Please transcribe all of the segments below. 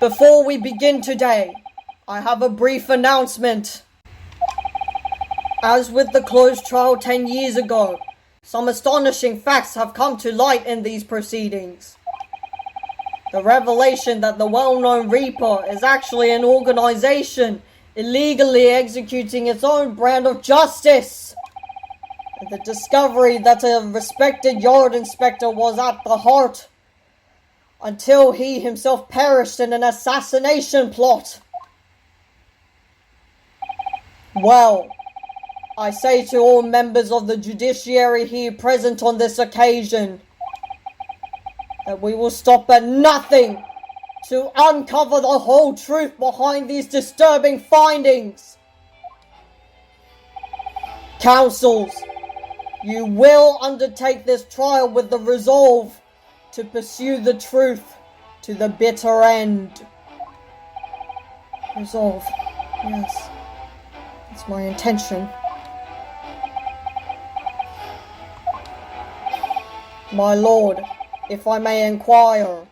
Before we begin today, I have a brief announcement. As with the closed trial 10 years ago, some astonishing facts have come to light in these proceedings. The revelation that the well-known Reaper is actually an organization illegally executing its own brand of justice. And the discovery that a respected yard inspector was at the heart until he himself perished in an assassination plot. Well, I say to all members of the judiciary here present on this occasion that we will stop at nothing to uncover the whole truth behind these disturbing findings. Counsels, you will undertake this trial with the resolve to pursue the truth to the bitter end. Resolve, yes, that's my intention. My lord, if I may inquire,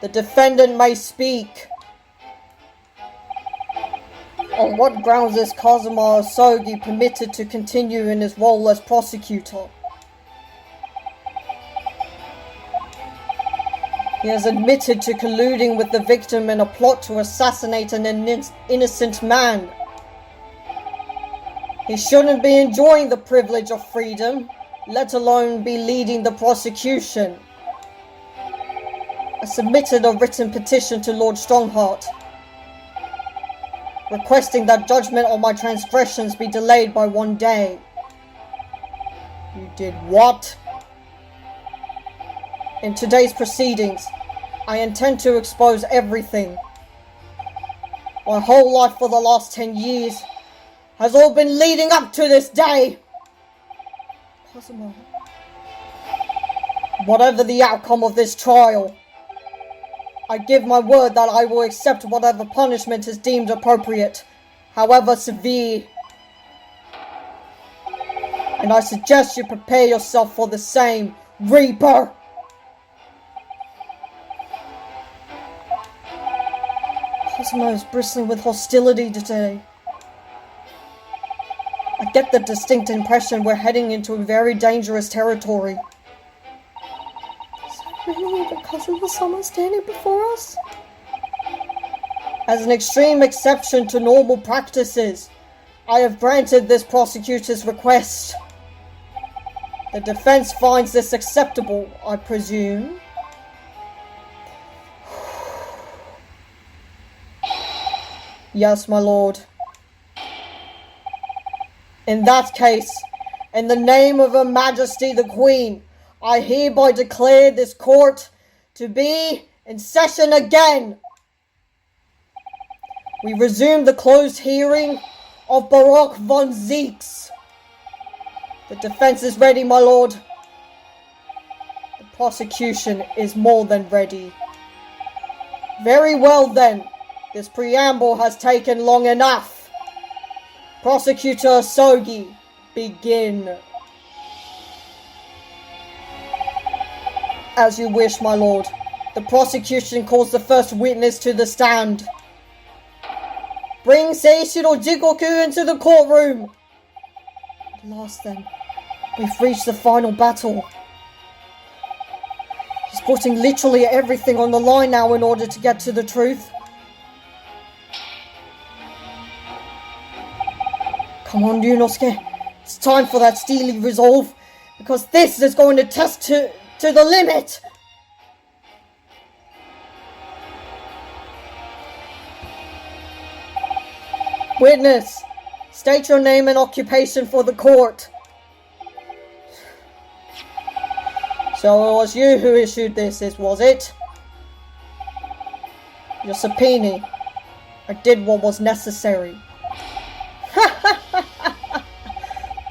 the defendant may speak. On what grounds is Kazuma Osogi permitted to continue in his role as prosecutor? He has admitted to colluding with the victim in a plot to assassinate an innocent man. He shouldn't be enjoying the privilege of freedom, let alone be leading the prosecution. I submitted a written petition to Lord Strongheart, requesting that judgment on my transgressions be delayed by 1 day. You did what? In today's proceedings, I intend to expose everything. My whole life for the last 10 years has all been leading up to this day. Cosimo, whatever the outcome of this trial, I give my word that I will accept whatever punishment is deemed appropriate, however severe. And I suggest you prepare yourself for the same, Reaper! Cosmo is bristling with hostility today. I get the distinct impression we're heading into very dangerous territory. Is that really the Kazuma-sama standing before us? As an extreme exception to normal practices, I have granted this prosecutor's request. The defense finds this acceptable, I presume. Yes, my lord. In that case, in the name of Her Majesty the Queen, I hereby declare this court to be in session again. We resume the closed hearing of Baroque von Zeeks. The defense is ready, my lord. The prosecution is more than ready. Very well then. This preamble has taken long enough. Prosecutor Osogi, begin. As you wish, my lord. The prosecution calls the first witness to the stand. Bring Seishiro Jigoku into the courtroom. At last then, we've reached the final battle. He's putting literally everything on the line now in order to get to the truth. Come on, Ryunosuke. It's time for that steely resolve, because this is going to test to the limit. Witness, state your name and occupation for the court. So it was you who issued this, was it? Your subpoena. I did what was necessary.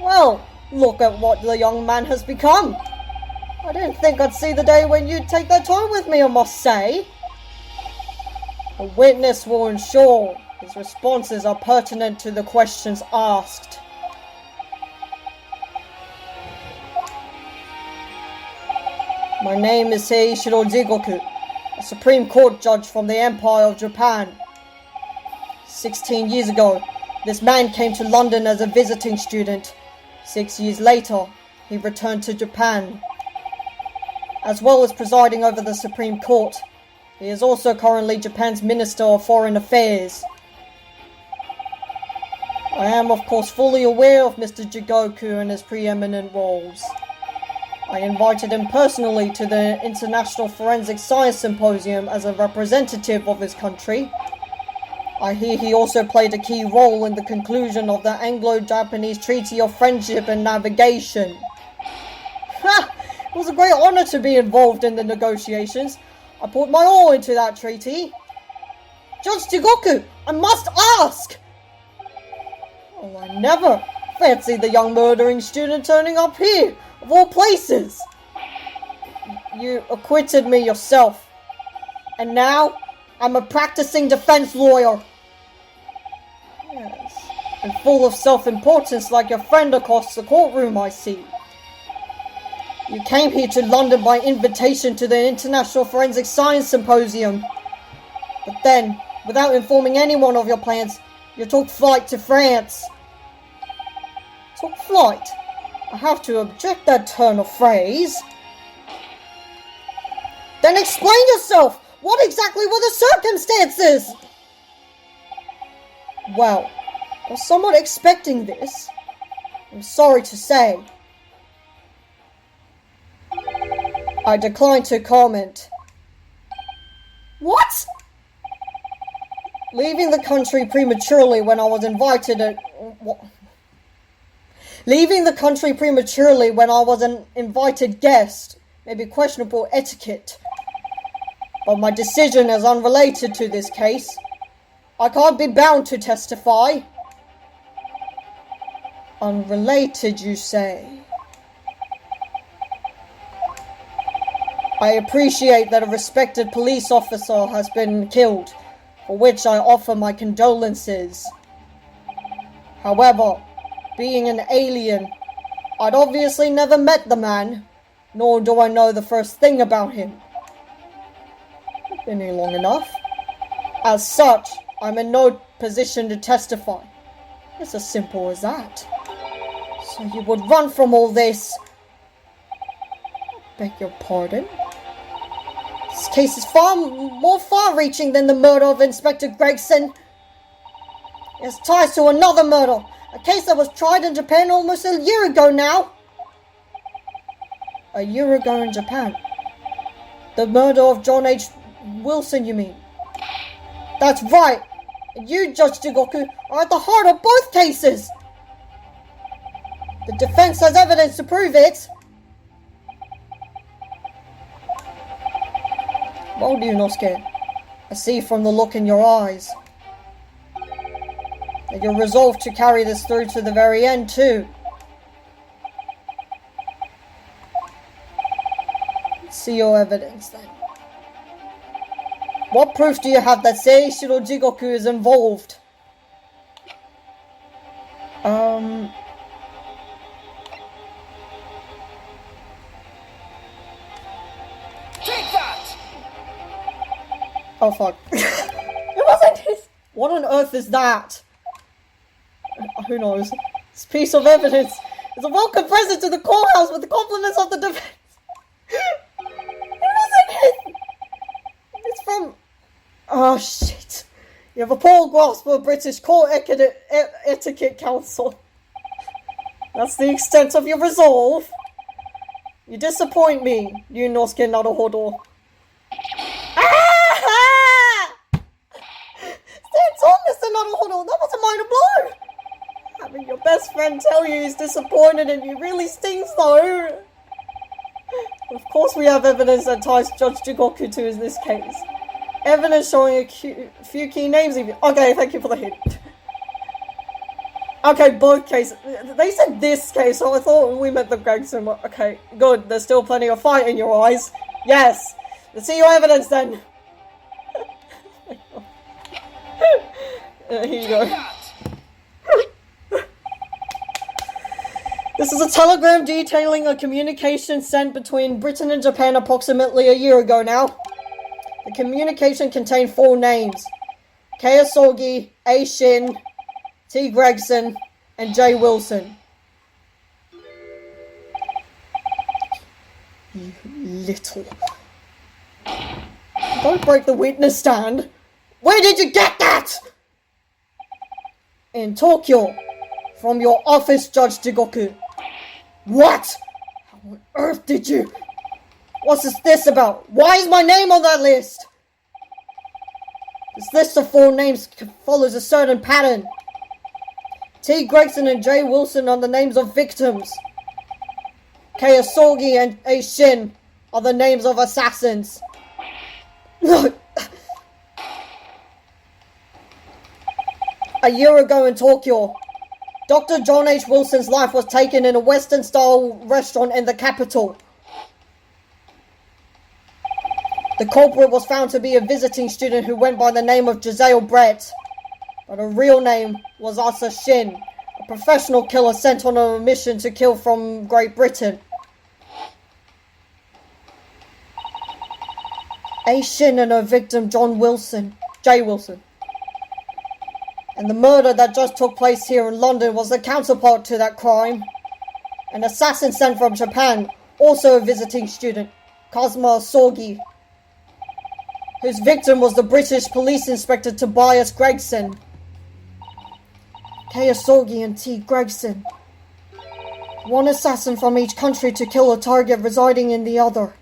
Well, look at what the young man has become. I didn't think I'd see the day when you'd take that time with me, I must say. The witness will ensure his responses are pertinent to the questions asked. My name is Seishiro Jigoku, a Supreme Court judge from the Empire of Japan. 16 years ago, this man came to London as a visiting student. 6 years later, he returned to Japan. As well as presiding over the Supreme Court, he is also currently Japan's Minister of Foreign Affairs. I am, of course, fully aware of Mr. Jigoku and his preeminent roles. I invited him personally to the International Forensic Science Symposium as a representative of his country. I hear he also played a key role in the conclusion of the Anglo-Japanese Treaty of Friendship and Navigation. Ha! It was a great honor to be involved in the negotiations. I put my all into that treaty. Judge Jigoku, I must ask! Oh, I never fancied the young murdering student turning up here, of all places. You acquitted me yourself. And now, I'm a practicing defense lawyer. Yes, and full of self-importance like your friend across the courtroom, I see. You came here to London by invitation to the International Forensic Science Symposium. But then, without informing anyone of your plans, you took flight to France. Took flight? I have to object that turn of phrase. Then explain yourself! What exactly were the circumstances? Well, I was somewhat expecting this. I'm sorry to say. I decline to comment. What? Leaving the country prematurely when I was invited Leaving the country prematurely when I was an invited guest may be questionable etiquette. But my decision is unrelated to this case. I can't be bound to testify. Unrelated, you say? I appreciate that a respected police officer has been killed, for which I offer my condolences. However, being an alien, I'd obviously never met the man, nor do I know the first thing about him. Been here long enough. As such, I'm in no position to testify. It's as simple as that. So you would run from all this? Beg your pardon? This case is far more far-reaching than the murder of Inspector Gregson. It has ties to another murder, a case that was tried in Japan almost a year ago now. A year ago in Japan? The murder of John H. Wilson, you mean? That's right. And you, Judge Jigoku, are at the heart of both cases. The defense has evidence to prove it. Well, Ryunosuke, I see from the look in your eyes that you're resolved to carry this through to the very end, too. Let's see your evidence, then. What proof do you have that Seishiro Jigoku is involved? Take that! Oh, fuck. It wasn't his. What on earth is that? Who knows? This piece of evidence is a welcome present to the courthouse with the compliments of the defense. It wasn't his. It's from... Oh, shit. You have a poor grasp of British Court Etiquette Council. That's the extent of your resolve. You disappoint me, Ryunosuke Naruhodo. Ah! Stand tall, Mr. Naruhodo. That was a minor blow. Having your best friend tell you he's disappointed in you really stings, though. Of course we have evidence that ties Judge Jigoku to this case. Evidence showing a few key names even. Okay, thank you for the hint. Okay, both cases. They said this case, so I thought we meant the Gregson one. Okay, good. There's still plenty of fight in your eyes. Yes. Let's see your evidence then. Here you go. This is a telegram detailing a communication sent between Britain and Japan approximately a year ago now. The The communication contained 4 names: Kayasogi, A. Shin, T. Gregson, and J. Wilson. You little... Don't break the witness stand. Where did you get that? In Tokyo. From your office, Judge Jigoku. What? How on earth did you... What's this about? Why is my name on that list? This list of 4 names follows a certain pattern. T. Gregson and J. Wilson are the names of victims. Kayasogi and A. Shin are the names of assassins. A year ago in Tokyo, Dr. John H. Wilson's life was taken in a Western-style restaurant in the capital. The culprit was found to be a visiting student who went by the name of Giselle Brett, but her real name was Asa Shin, a professional killer sent on a mission to kill from Great Britain. A. Shin and her victim J. Wilson. And the murder that just took place here in London was the counterpart to that crime. An assassin sent from Japan, also a visiting student, Kazuma Sogi, whose victim was the British police inspector Tobias Gregson. Kayasogi and T. Gregson. 1 assassin from each country to kill a target residing in the other.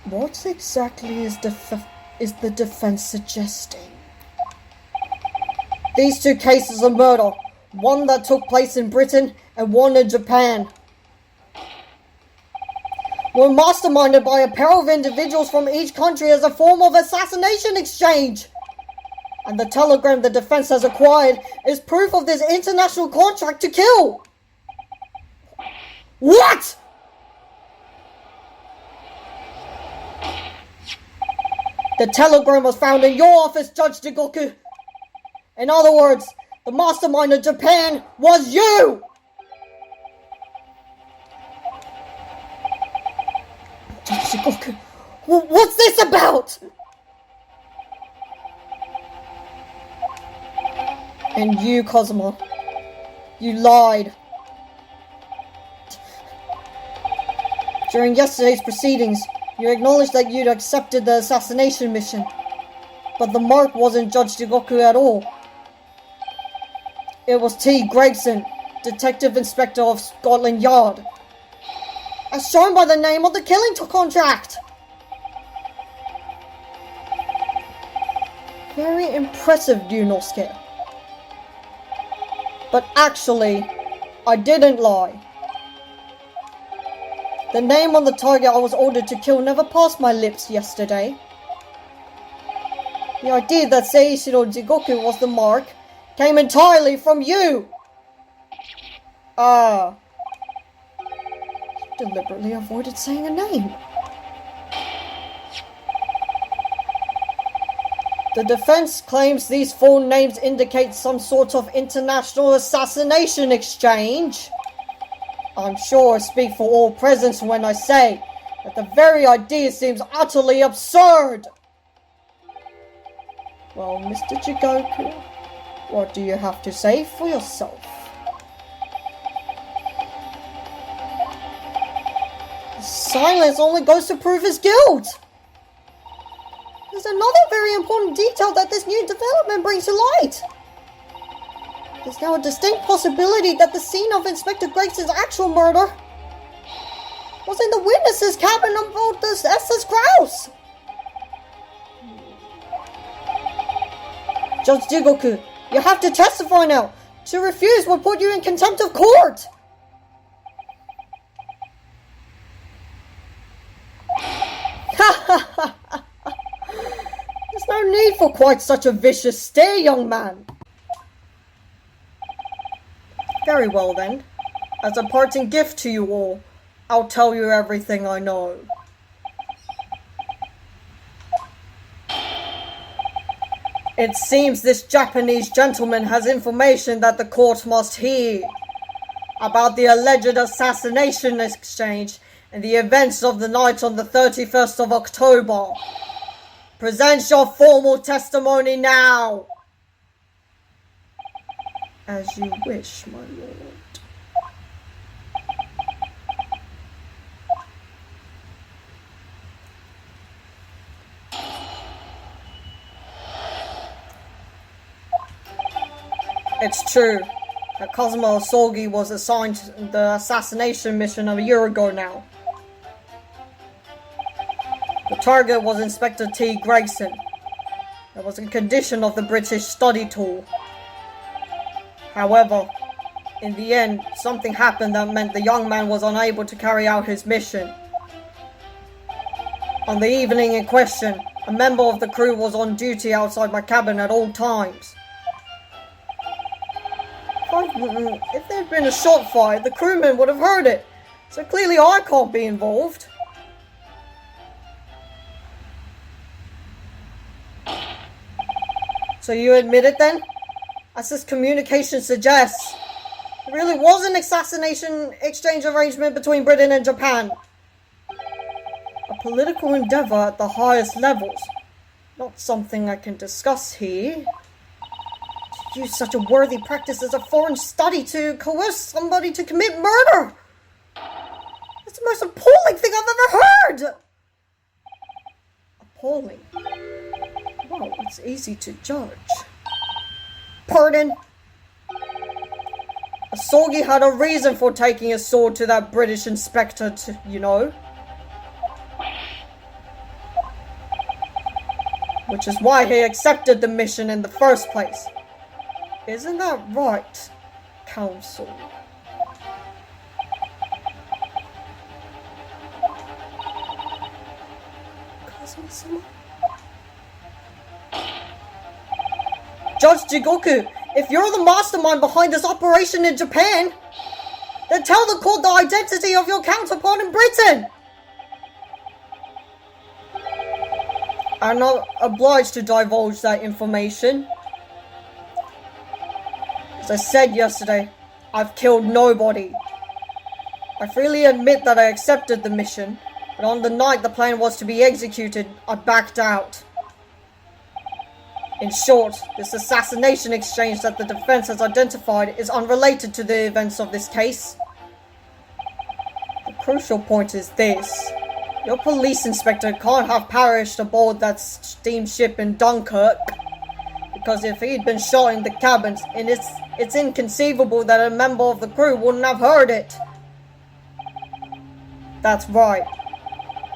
What exactly is the defense suggesting? These 2 cases of murder, one that took place in Britain and one in Japan, were masterminded by a pair of individuals from each country as a form of assassination exchange. And the telegram the defense has acquired is proof of this international contract to kill. What? The telegram was found in your office, Judge Jigoku. In other words, the mastermind of Japan was you! Judge Jigoku, what's this about? And you, Kazuma, you lied. During yesterday's proceedings, you acknowledged that you'd accepted the assassination mission, but the mark wasn't Judge Jigoku at all. It was T. Gregson, Detective Inspector of Scotland Yard, as shown by the name on the killing contract. Very impressive, Ryunosuke. But actually, I didn't lie. The name on the target I was ordered to kill never passed my lips yesterday. The idea that Seishiro Jigoku was the mark came entirely from you! Deliberately avoided saying a name. The defense claims these 4 names indicate some sort of international assassination exchange. I'm sure I speak for all present when I say that the very idea seems utterly absurd. Well, Mr. Jigoku, what do you have to say for yourself? Silence only goes to prove his guilt. There's another very important detail that this new development brings to light. There's now a distinct possibility that the scene of Inspector Gregson's actual murder was in the witness's cabin on board the SS Grouse. Judge Jigoku, you have to testify now. To refuse would put you in contempt of court. There's no need for quite such a vicious stare, young man. Very well then. As a parting gift to you all, I'll tell you everything I know. It seems this Japanese gentleman has information that the court must hear about the alleged assassination exchange and the events of the night on the 31st of October. Present your formal testimony now. As you wish, my lord. It's true that Cosmo Sorgi was assigned the assassination mission a year ago now. The target was Inspector T. Gregson. That was a condition of the British study tour. However, in the end, something happened that meant the young man was unable to carry out his mission. On the evening in question, a member of the crew was on duty outside my cabin at all times. If there'd been a shot fired, the crewmen would have heard it, so clearly I can't be involved. So you admit it then? As this communication suggests, it really was an assassination exchange arrangement between Britain and Japan. A political endeavor at the highest levels. Not something I can discuss here. To use such a worthy practice as a foreign study to coerce somebody to commit murder. That's the most appalling thing I've ever heard. Appalling? Well, it's easy to judge. Pardon? Sorgi had a reason for taking a sword to that British inspector, you know. Which is why he accepted the mission in the first place. Isn't that right, Counsel? Judge Jigoku, if you're the mastermind behind this operation in Japan, then tell the court the identity of your counterpart in Britain. I'm not obliged to divulge that information. As I said yesterday, I've killed nobody. I freely admit that I accepted the mission, but on the night the plan was to be executed, I backed out. In short, this assassination exchange that the defense has identified is unrelated to the events of this case. The crucial point is this. Your police inspector can't have perished aboard that steamship in Dunkirk. Because if he'd been shot in the cabins, and it's inconceivable that a member of the crew wouldn't have heard it. That's right.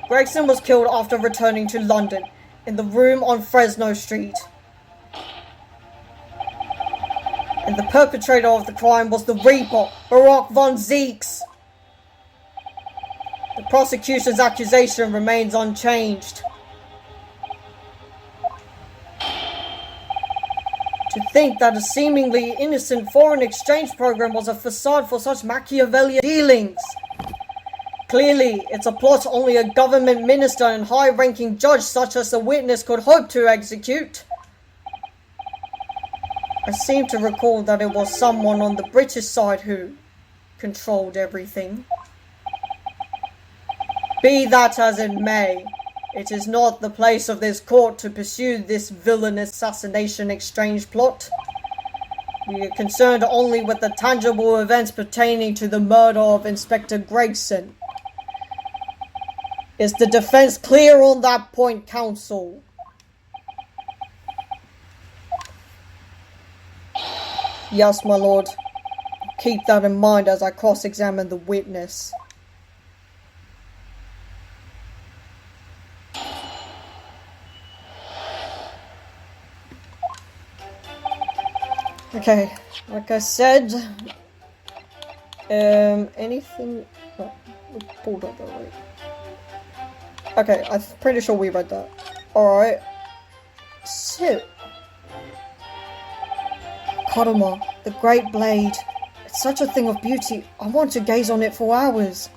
Gregson was killed after returning to London, in the room on Fresno Street. And the perpetrator of the crime was the Reaper, Barak von Zeeks. The prosecution's accusation remains unchanged. To think that a seemingly innocent foreign exchange program was a facade for such Machiavellian dealings. Clearly, it's a plot only a government minister and high-ranking judge such as the witness could hope to execute. I seem to recall that it was someone on the British side who controlled everything. Be that as it may, it is not the place of this court to pursue this villainous assassination exchange plot. We are concerned only with the tangible events pertaining to the murder of Inspector Gregson. Is the defense clear on that point, counsel? Yes, my lord. Keep that in mind as I cross-examine the witness. Okay, like I said, anything... Oh, we pulled up that right. Okay, I'm pretty sure we read that. Alright. So... Kodama, the great blade. It's such a thing of beauty. I want to gaze on it for hours.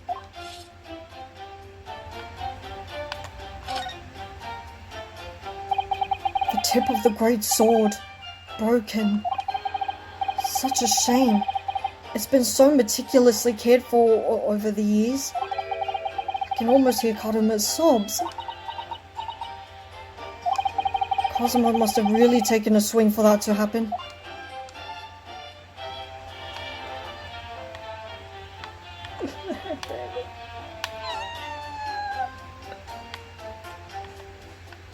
The tip of the great sword. Broken. Such a shame. It's been so meticulously cared for over the years. can almost hear Kazuma's sobs. Kazuma must have really taken a swing for that to happen.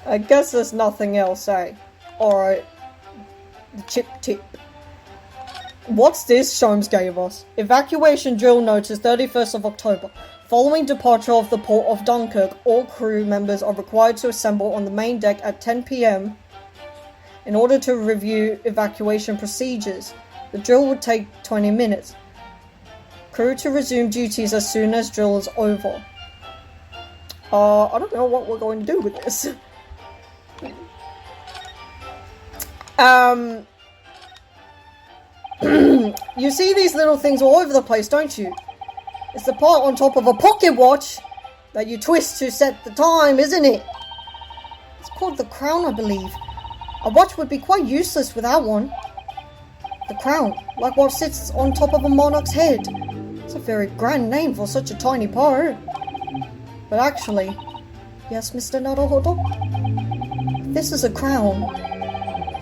I guess there's nothing else, eh? Alright. The chip tip. What's this Sholmes gave us? Evacuation drill notice 31st of October. Following departure of the port of Dunkirk, all crew members are required to assemble on the main deck at 10 p.m. in order to review evacuation procedures. The drill would take 20 minutes. Crew to resume duties as soon as drill is over. I don't know what we're going to do with this. You see these little things all over the place, don't you? It's the part on top of a pocket watch that you twist to set the time, isn't it? It's called the crown, I believe. A watch would be quite useless without one. The crown, like what sits on top of a monarch's head. It's a very grand name for such a tiny part. But actually, yes, Mr. Naruhodo? This is a crown.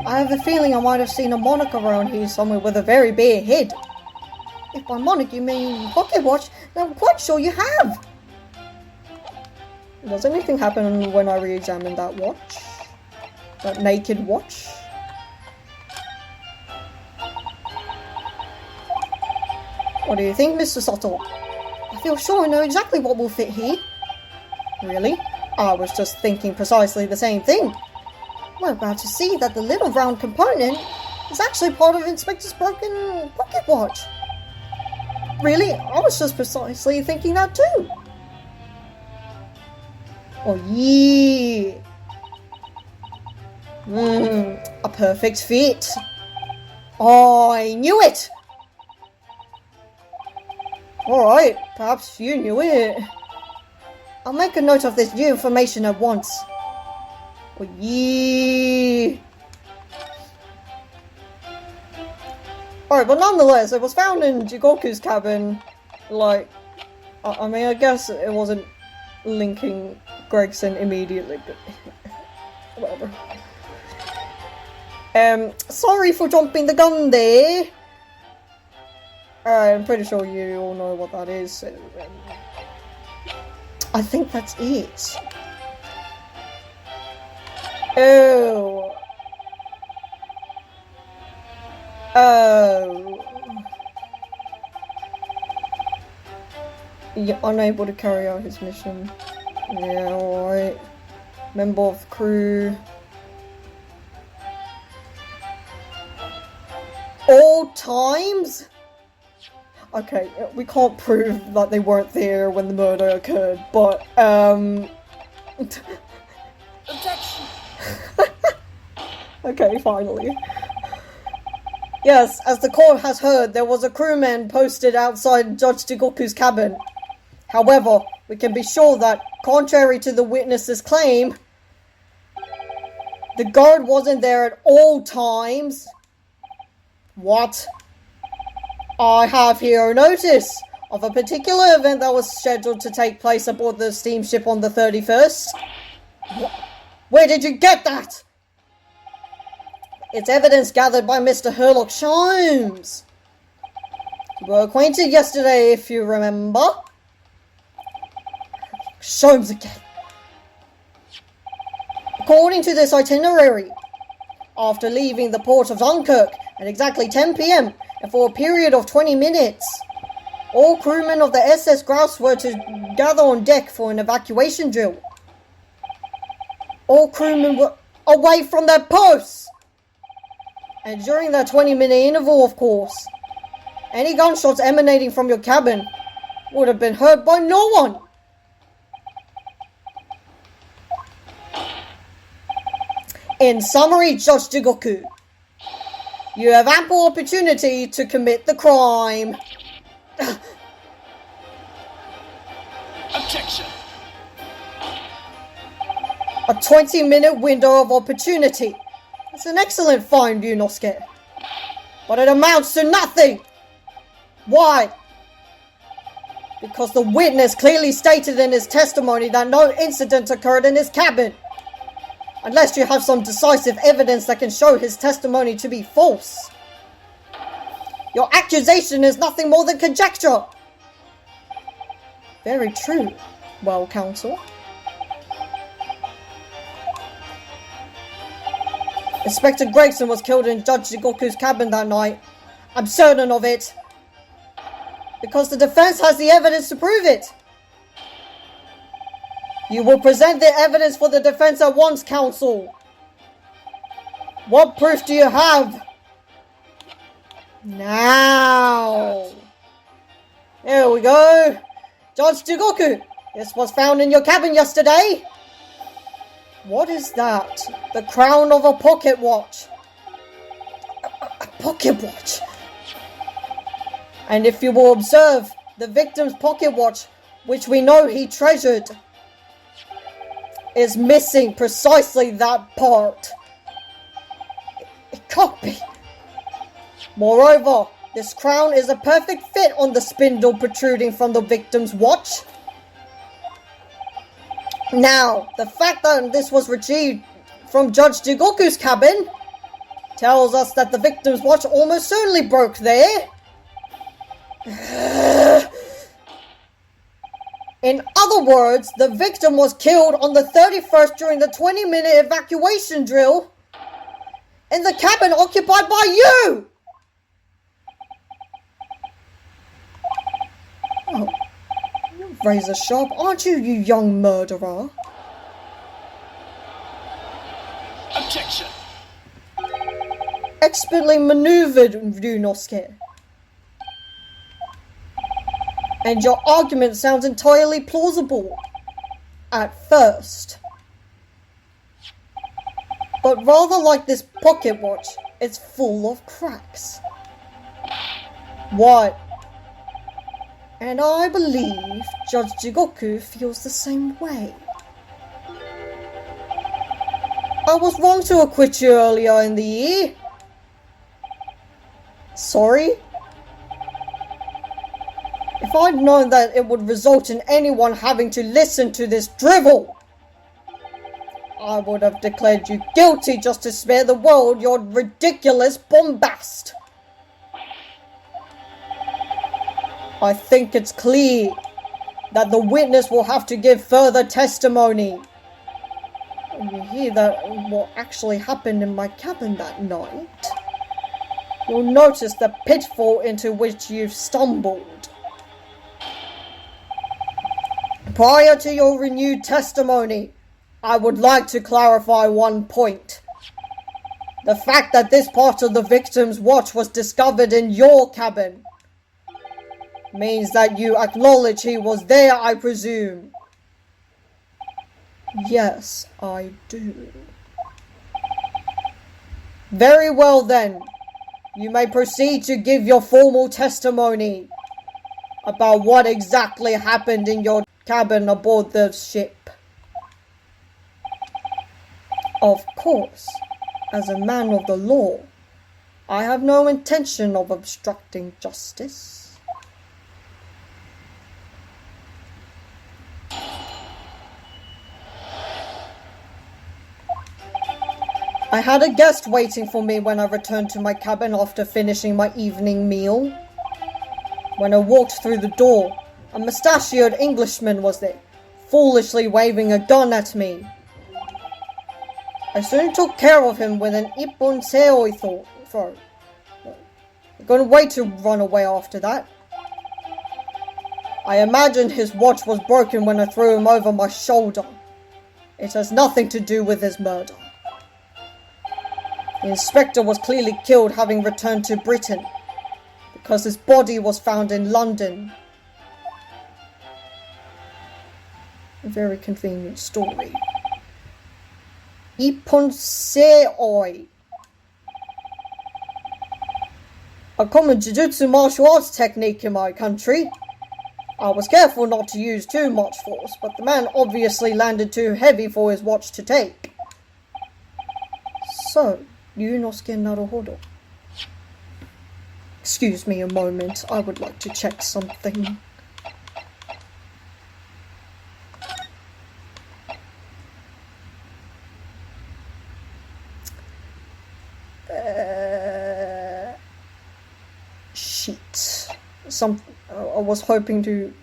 I have a feeling I might have seen a monarch around here somewhere with a very bare head. If by monarch you mean pocket watch, then I'm quite sure you have. Does anything happen when I re-examine that watch? That naked watch? What do you think, Mr. Sato? I feel sure I know exactly what will fit here. Really? I was just thinking precisely the same thing. We're about to see that the little round component is actually part of Inspector's broken pocket watch. Really? I was just precisely thinking that too. Oh yeah. A perfect fit. Oh, I knew it. Alright, perhaps you knew it. I'll make a note of this new information at once. Oh yeah. Alright, but nonetheless, it was found in Jigoku's cabin. Like, I mean, I guess it wasn't linking Gregson immediately, but whatever. Sorry for jumping the gun there. I'm pretty sure you all know what that is. So, I think that's it. Oh. Oh. You're unable to carry out his mission. Yeah, alright. Member of crew. All times? Okay, we can't prove that they weren't there when the murder occurred, but, Objection! Okay, finally. Yes, as the court has heard, there was a crewman posted outside Judge Jigoku's cabin. However, we can be sure that, contrary to the witness's claim, the guard wasn't there at all times. What? I have here a notice of a particular event that was scheduled to take place aboard the steamship on the 31st. Where did you get that? It's evidence gathered by Mr. Herlock Sholmes. You were acquainted yesterday, if you remember. Sholmes again. According to this itinerary, after leaving the port of Dunkirk at exactly 10 p.m. and for a period of 20 minutes, all crewmen of the SS Grouse were to gather on deck for an evacuation drill. All crewmen were away from their posts! And during that 20-minute interval, of course, any gunshots emanating from your cabin would have been heard by no one. In summary, Judge Jigoku, you have ample opportunity to commit the crime. Objection! A 20-minute window of opportunity. It's an excellent find, Yunosuke. But it amounts to nothing! Why? Because the witness clearly stated in his testimony that no incident occurred in his cabin. Unless you have some decisive evidence that can show his testimony to be false. Your accusation is nothing more than conjecture. Very true, well, counsel. Inspector Gregson was killed in Judge Jigoku's cabin that night. I'm certain of it. Because the defense has the evidence to prove it. You will present the evidence for the defense at once, counsel. What proof do you have? Now. There we go. Judge Jigoku, this was found in your cabin yesterday. What is that? The crown of a pocket watch. A pocket watch. And if you will observe, the victim's pocket watch, which we know he treasured, is missing precisely that part. It can't be. Moreover, this crown is a perfect fit on the spindle protruding from the victim's watch. Now, the fact that this was retrieved from Judge Jigoku's cabin tells us that the victim's watch almost certainly broke there. In other words, the victim was killed on the 31st during the 20-minute evacuation drill in the cabin occupied by you! Oh, you're razor sharp, aren't you, you young murderer? Objection! Expertly maneuvered, Ryunosuke. And your argument sounds entirely plausible. At first. But rather like this pocket watch, it's full of cracks. What? And I believe Judge Jigoku feels the same way. I was wrong to acquit you earlier in the year. Sorry? If I'd known that it would result in anyone having to listen to this drivel, I would have declared you guilty just to spare the world your ridiculous bombast. I think it's clear that the witness will have to give further testimony. When you hear that what actually happened in my cabin that night, you'll notice the pitfall into which you've stumbled. Prior to your renewed testimony, I would like to clarify one point. The fact that this part of the victim's watch was discovered in your cabin means that you acknowledge he was there, I presume. Yes, I do. Very well then. You may proceed to give your formal testimony about what exactly happened in your cabin aboard the ship. Of course, as a man of the law, I have no intention of obstructing justice. I had a guest waiting for me when I returned to my cabin after finishing my evening meal. When I walked through the door, a mustachioed Englishman was there, foolishly waving a gun at me. I soon took care of him with an ippon seoi throw. I couldn't wait to run away after that. I imagined his watch was broken when I threw him over my shoulder. It has nothing to do with his murder. The inspector was clearly killed having returned to Britain, because his body was found in London. A very convenient story. Ippon seoi. A common jujutsu martial arts technique in my country. I was careful not to use too much force, but the man obviously landed too heavy for his watch to take. So, Ryunosuke Naruhodo. Excuse me a moment, I would like to check something. Shit. I was hoping to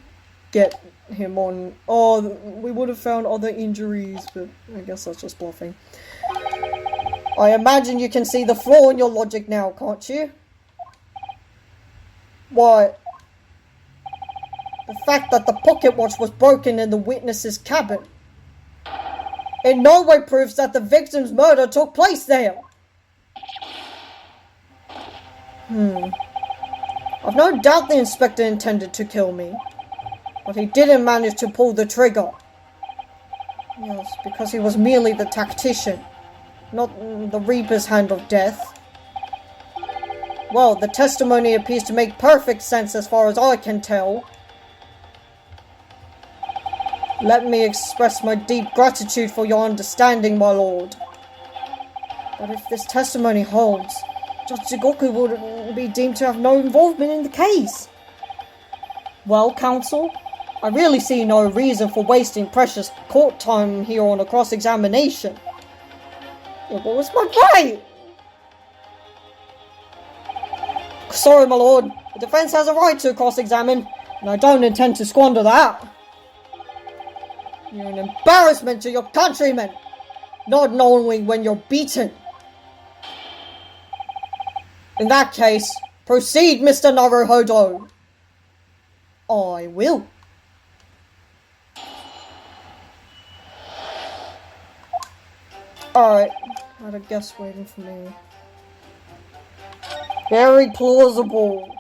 get him on. Oh, we would have found other injuries, but I guess that's just bluffing. I imagine you can see the flaw in your logic now, can't you? What? The fact that the pocket watch was broken in the witness's cabin in no way proves that the victim's murder took place there. I've no doubt the inspector intended to kill me, but he didn't manage to pull the trigger. Yes, because he was merely the tactician, not the Reaper's hand of death. Well, the testimony appears to make perfect sense as far as I can tell. Let me express my deep gratitude for your understanding, my lord. But if this testimony holds, Judge Jigoku would be deemed to have no involvement in the case. Well, counsel, I really see no reason for wasting precious court time here on a cross-examination. What was my right? Sorry, my lord. The defense has a right to cross-examine, and I don't intend to squander that. You're an embarrassment to your countrymen, not knowing when you're beaten. In that case, proceed, Mr. Naruhodo. I will. Alright, I had a guest waiting for me. Very plausible.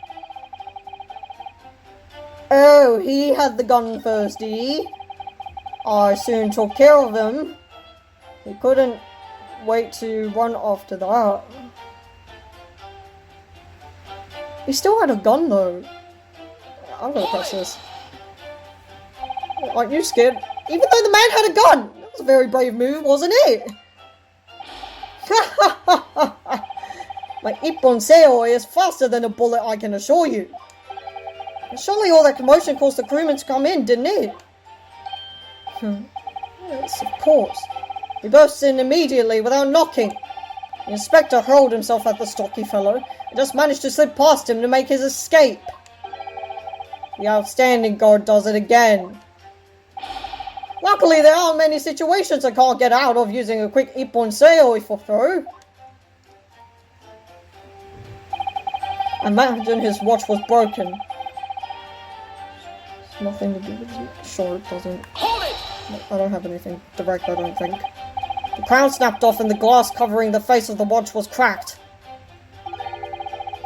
Oh, he had the gun first, did he? I soon took care of him. He couldn't wait to run after that. He still had a gun though. I'm gonna press this. Aren't you scared? Even though the man had a gun! That was a very brave move, wasn't it? My Ippon Seo is faster than a bullet, I can assure you. And surely all that commotion caused the crewmen to come in, didn't it? Yes, of course. He burst in immediately without knocking. The inspector hurled himself at the stocky fellow and just managed to slip past him to make his escape. The outstanding guard does it again. Luckily, there aren't many situations I can't get out of using a quick Ippon Seo if I throw. Imagine his watch was broken. It's nothing to do with it. Sure, it doesn't. Hold it! I don't have anything direct, I don't think. The crown snapped off and the glass covering the face of the watch was cracked.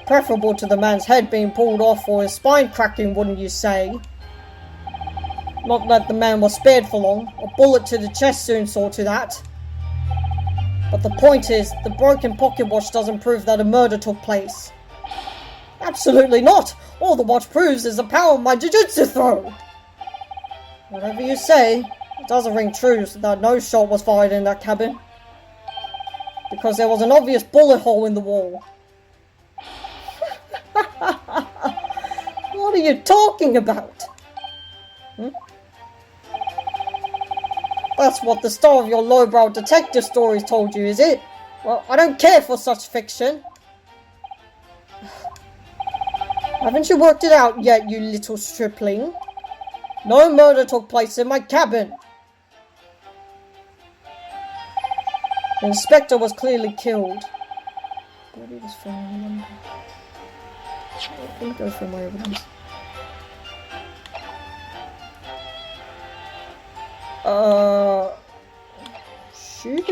Preferable to the man's head being pulled off or his spine cracking, wouldn't you say? Not that the man was spared for long. A bullet to the chest soon saw to that. But the point is, the broken pocket watch doesn't prove that a murder took place. Absolutely not! All the watch proves is the power of my jujutsu throw! Whatever you say, it doesn't ring true that no shot was fired in that cabin. Because there was an obvious bullet hole in the wall. What are you talking about? That's what the star of your lowbrow detective stories told you, is it? Well, I don't care for such fiction. Haven't you worked it out yet, you little stripling? No murder took place in my cabin. The inspector was clearly killed. Body was found in London. I'm gonna go through my evidence. Shoot.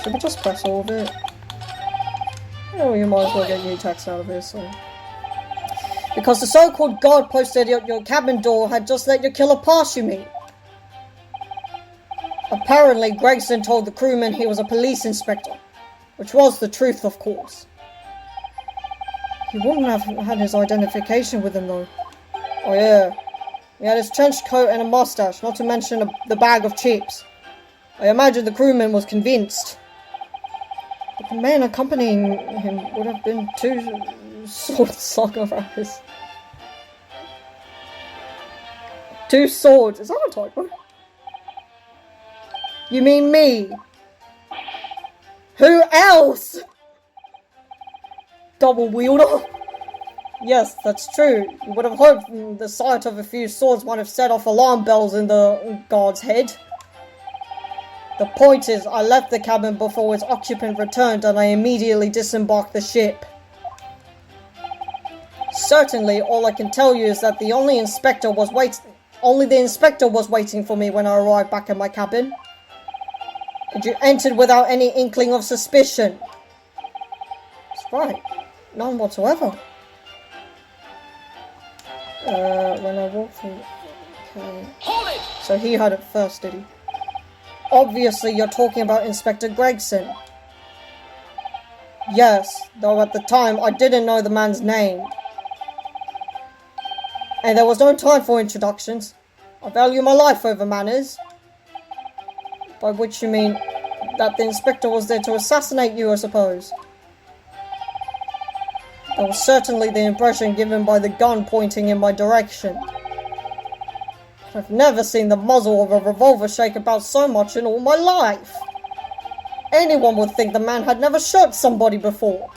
Should we just press all of it? Oh, you might as well get new text out of here, so. Because the so-called guard posted at your cabin door had just let your killer pass, you mean? Apparently, Gregson told the crewman he was a police inspector. Which was the truth, of course. He wouldn't have had his identification with him, though. Oh yeah. He had his trench coat and a mustache, not to mention the bag of chips. I imagine the crewman was convinced. But the man accompanying him would have been two sword saga rappers. Two swords. Is that a typo? You mean me? Who else? Double wielder? Yes, that's true. You would have hoped the sight of a few swords might have set off alarm bells in the guard's head. The point is, I left the cabin before its occupant returned and I immediately disembarked the ship. Certainly, all I can tell you is that only the inspector was waiting for me when I arrived back in my cabin. And you entered without any inkling of suspicion. That's right. None whatsoever. When I walked through... Okay. Hold it! So he had it first, did he? Obviously, you're talking about Inspector Gregson. Yes, though at the time, I didn't know the man's name. And there was no time for introductions. I value my life over manners. By which you mean that the inspector was there to assassinate you, I suppose. That was certainly the impression given by the gun pointing in my direction. I've never seen the muzzle of a revolver shake about so much in all my life. Anyone would think the man had never shot somebody before.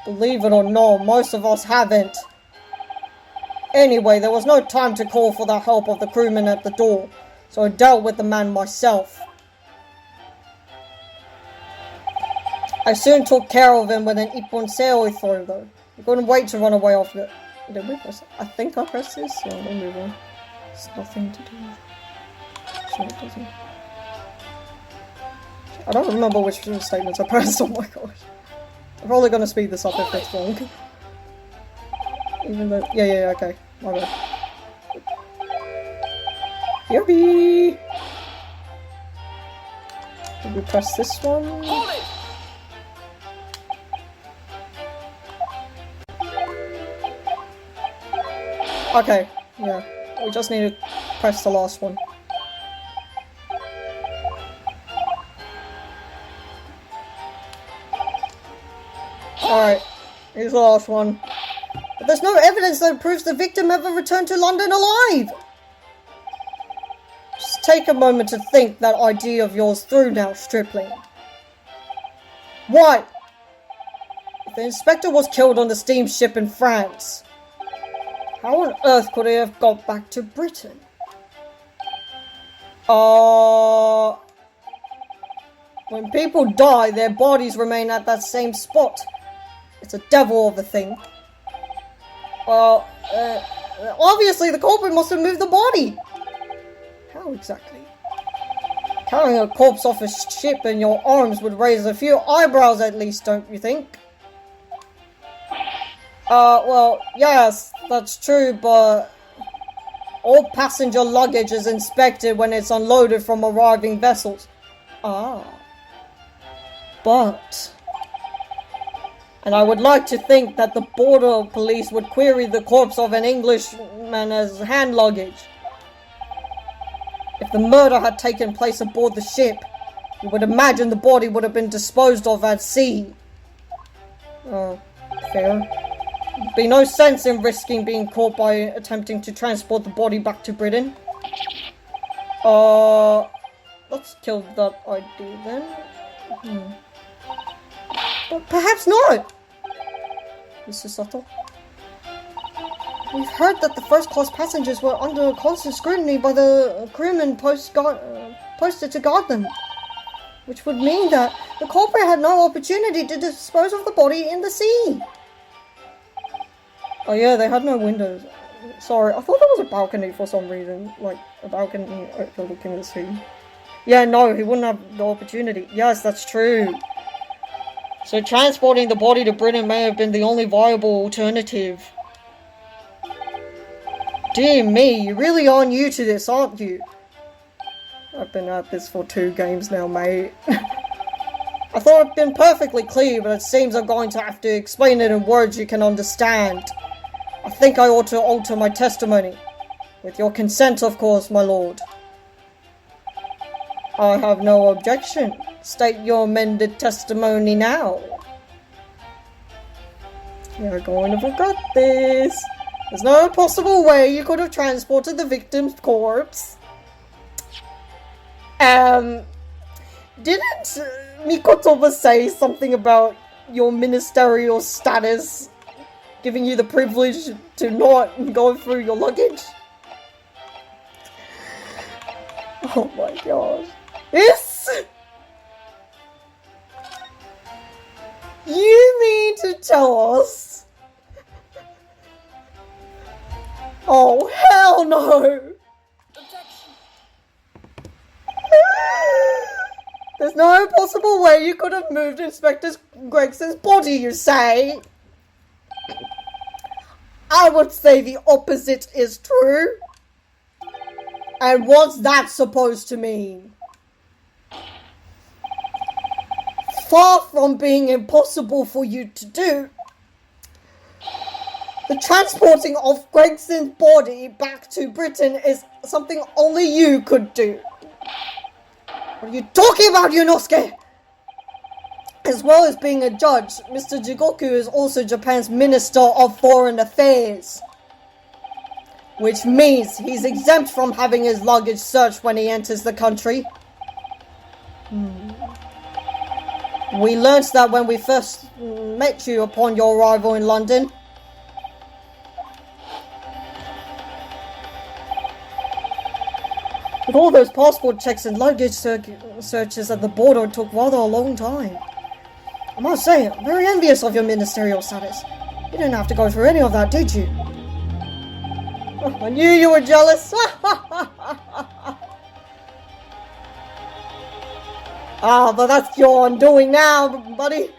Believe it or not, most of us haven't. Anyway, there was no time to call for the help of the crewman at the door, so I dealt with the man myself. I soon took care of him with an iponseo throw, though. I couldn't wait to run away off it. Did we press it? I think I pressed this, so we'll move on. It's nothing to do with it. Sure, it doesn't. I don't remember which statements I pressed, oh my gosh. I'm probably gonna speed this up if it's wrong. Even though... Yeah, okay. My bad. Yuppie! Did we press this one? Hold it! Okay, yeah. We just need to press the last one. Alright, here's the last one. But there's no evidence that proves the victim ever returned to London alive! Just take a moment to think that idea of yours through now, stripling. Why? If the inspector was killed on the steamship in France, how on earth could he have got back to Britain? When people die, their bodies remain at that same spot. It's a devil of a thing. Well, obviously the culprit must have moved the body. How exactly? Carrying a corpse off a ship in your arms would raise a few eyebrows at least, don't you think? Well, yes, that's true, but all passenger luggage is inspected when it's unloaded from arriving vessels. Ah. But... And I would like to think that the border police would query the corpse of an Englishman as hand luggage. If the murder had taken place aboard the ship, you would imagine the body would have been disposed of at sea. Oh, fair. There'd be no sense in risking being caught by attempting to transport the body back to Britain. Let's kill that idea then. But perhaps not! Mr. Subtle. We've heard that the first-class passengers were under constant scrutiny by the crewmen posted to guard them. Which would mean that the culprit had no opportunity to dispose of the body in the sea. Oh yeah, they had no windows. Sorry, I thought there was a balcony for some reason. Like, a balcony overlooking the sea. Yeah, no, he wouldn't have the opportunity. Yes, that's true. So transporting the body to Britain may have been the only viable alternative. Dear me, you really are new to this, aren't you? I've been at this for 2 games now, mate. I thought it'd been perfectly clear, but it seems I'm going to have to explain it in words you can understand. I think I ought to alter my testimony. With your consent, of course, my lord. I have no objection. State your amended testimony now. You're going to regret this. There's no possible way you could have transported the victim's corpse. Didn't Mikotoba say something about your ministerial status giving you the privilege to not go through your luggage? Oh my gosh. This? You mean to tell us? Oh, hell no! There's no possible way you could have moved Inspector Gregson's body, you say? I would say the opposite is true. And what's that supposed to mean? Far from being impossible for you to do, the transporting of Gregson's body back to Britain is something only you could do. What are you talking about, Yunosuke? As well as being a judge, Mr. Jigoku is also Japan's Minister of Foreign Affairs. Which means he's exempt from having his luggage searched when he enters the country. We learned that when we first met you upon your arrival in London. With all those passport checks and luggage searches at the border, it took rather a long time. I must say, I'm very envious of your ministerial status. You didn't have to go through any of that, did you? Oh, I knew you were jealous. But that's your undoing now, buddy.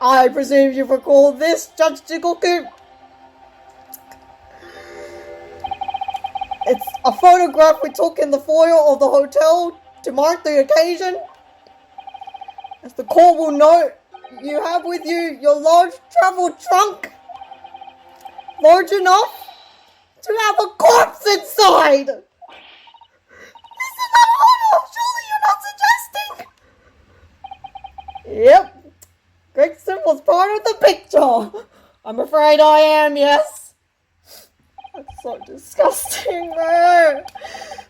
I presume you recall this, Judge Jigoku. It's a photograph we took in the foyer of the hotel to mark the occasion. As the court will note, you have with you your large travel trunk. Large enough to have a corpse inside. Isn't that horrible? Surely you're not suggesting? Yep. Gregson was part of the picture. I'm afraid I am, yes. That's so disgusting, man.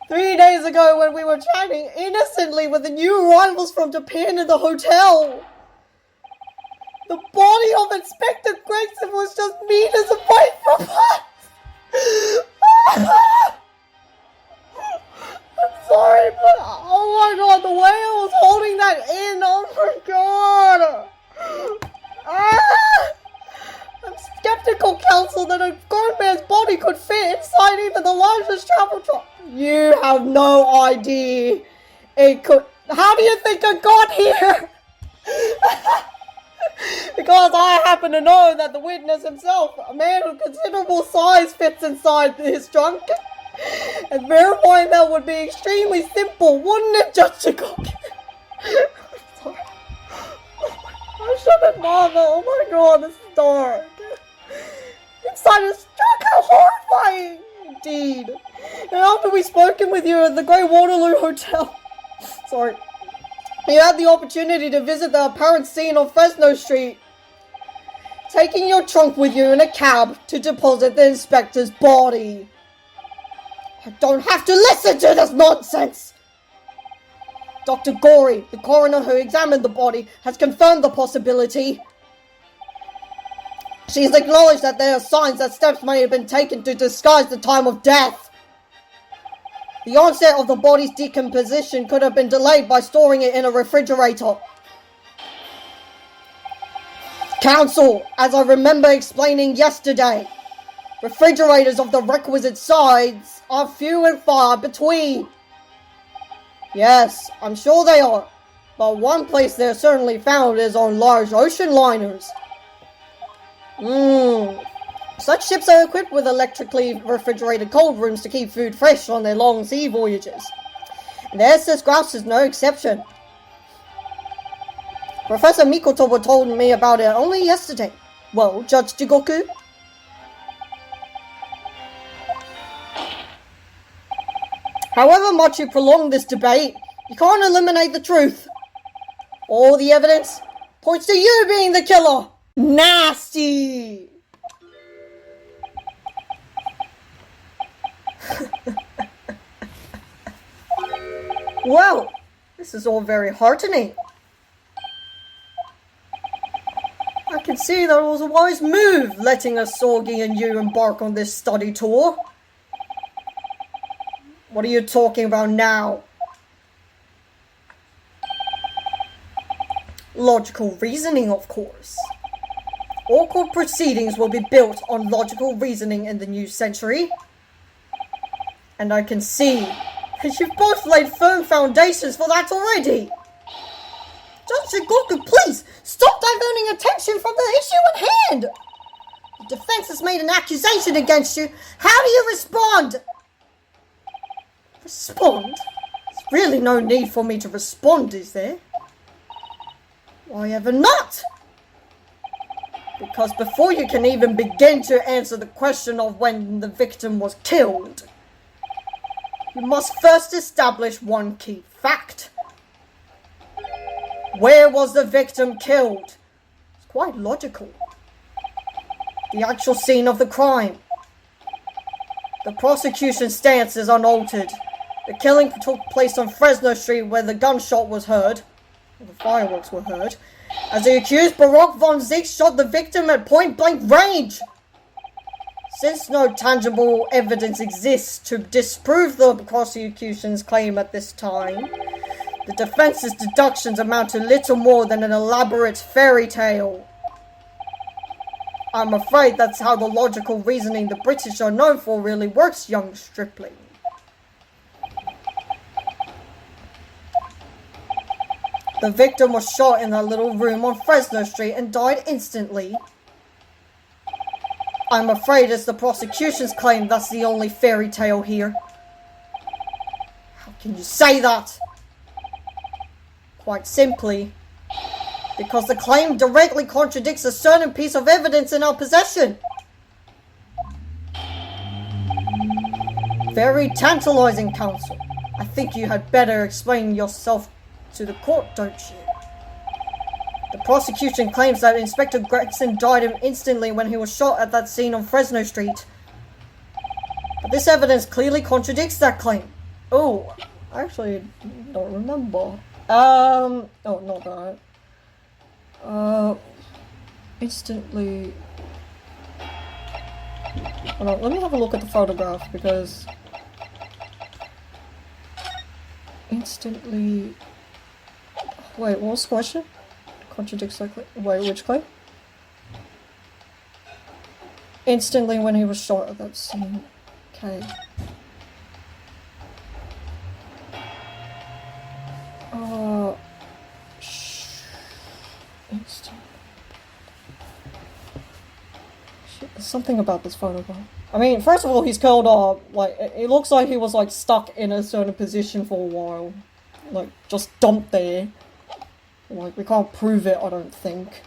3 days ago when we were chatting innocently with the new arrivals from Japan in the hotel, the body of Inspector Gregson was just meters away from us. I'm sorry, but oh my god, the way I was holding that in, oh my god. I'm skeptical, counsel, that a grown man's body could fit inside even the largest travel trunk. You have no idea. It could. How do you think it got here? Because I happen to know that the witness himself, a man of considerable size, fits inside his trunk. And verifying that would be extremely simple, wouldn't it, Judge Jigoku? Sorry. I shouldn't bother. Oh my god, this is dark. Inside his trunk, how horrifying! Indeed. And after we spoken with you at the Great Waterloo Hotel, sorry, you had the opportunity to visit the apparent scene on Fresno Street, taking your trunk with you in a cab to deposit the inspector's body. I don't have to listen to this nonsense! Dr. Gori, the coroner who examined the body, has confirmed the possibility. She has acknowledged that there are signs that steps may have been taken to disguise the time of death. The onset of the body's decomposition could have been delayed by storing it in a refrigerator. Counsel, as I remember explaining yesterday, refrigerators of the requisite size are few and far between. Yes, I'm sure they are, but one place they're certainly found is on large ocean liners. Such ships are equipped with electrically refrigerated cold rooms to keep food fresh on their long sea voyages. And the SS Grouse is no exception. Professor Mikotoba told me about it only yesterday. Well, Judge Jigoku? However much you prolong this debate, You can't eliminate the truth. All the evidence points to you being the killer. Nasty. Well, this is all very heartening. I can see that it was a wise move letting us Sorgi and you embark on this study tour. What are you talking about now? Logical reasoning, of course. All court proceedings will be built on logical reasoning in the new century. And I can see that you've both laid firm foundations for that already. Judge Goku, please stop diverting attention from the issue at hand. The defense has made an accusation against you. How do you respond? Respond? There's really no need for me to respond, is there? Why ever not? Because before you can even begin to answer the question of when the victim was killed, you must first establish one key fact. Where was the victim killed? It's quite logical. The actual scene of the crime. The prosecution's stance is unaltered. The killing took place on Fresno Street where the gunshot was heard. The fireworks were heard. As the accused Baroque von Zieg shot the victim at point-blank range. Since no tangible evidence exists to disprove the prosecution's claim at this time, the defense's deductions amount to little more than an elaborate fairy tale. I'm afraid that's how the logical reasoning the British are known for really works, young stripling. The victim was shot in that little room on Fresno Street and died instantly. I'm afraid it's the prosecution's claim that's the only fairy tale here. How can you say that? Quite simply, because the claim directly contradicts a certain piece of evidence in our possession. Very tantalizing, counsel. I think you had better explain yourself to the court, don't you? The prosecution claims that Inspector Gregson died instantly when he was shot at that scene on Fresno Street. But this evidence clearly contradicts that claim. Oh, I actually don't remember. Oh, not that. Instantly... Hold on, let me have a look at the photograph, because... Instantly... Wait, what was the question? Contradicts that claim? Wait, which claim? Instantly when he was shot at that scene. Okay. Instant. Shit, there's something about this photograph. I mean, first of all, he's curled up. Like, it looks like he was, like, stuck in a certain position for a while. Like, just dumped there. Like, we can't prove it, I don't think.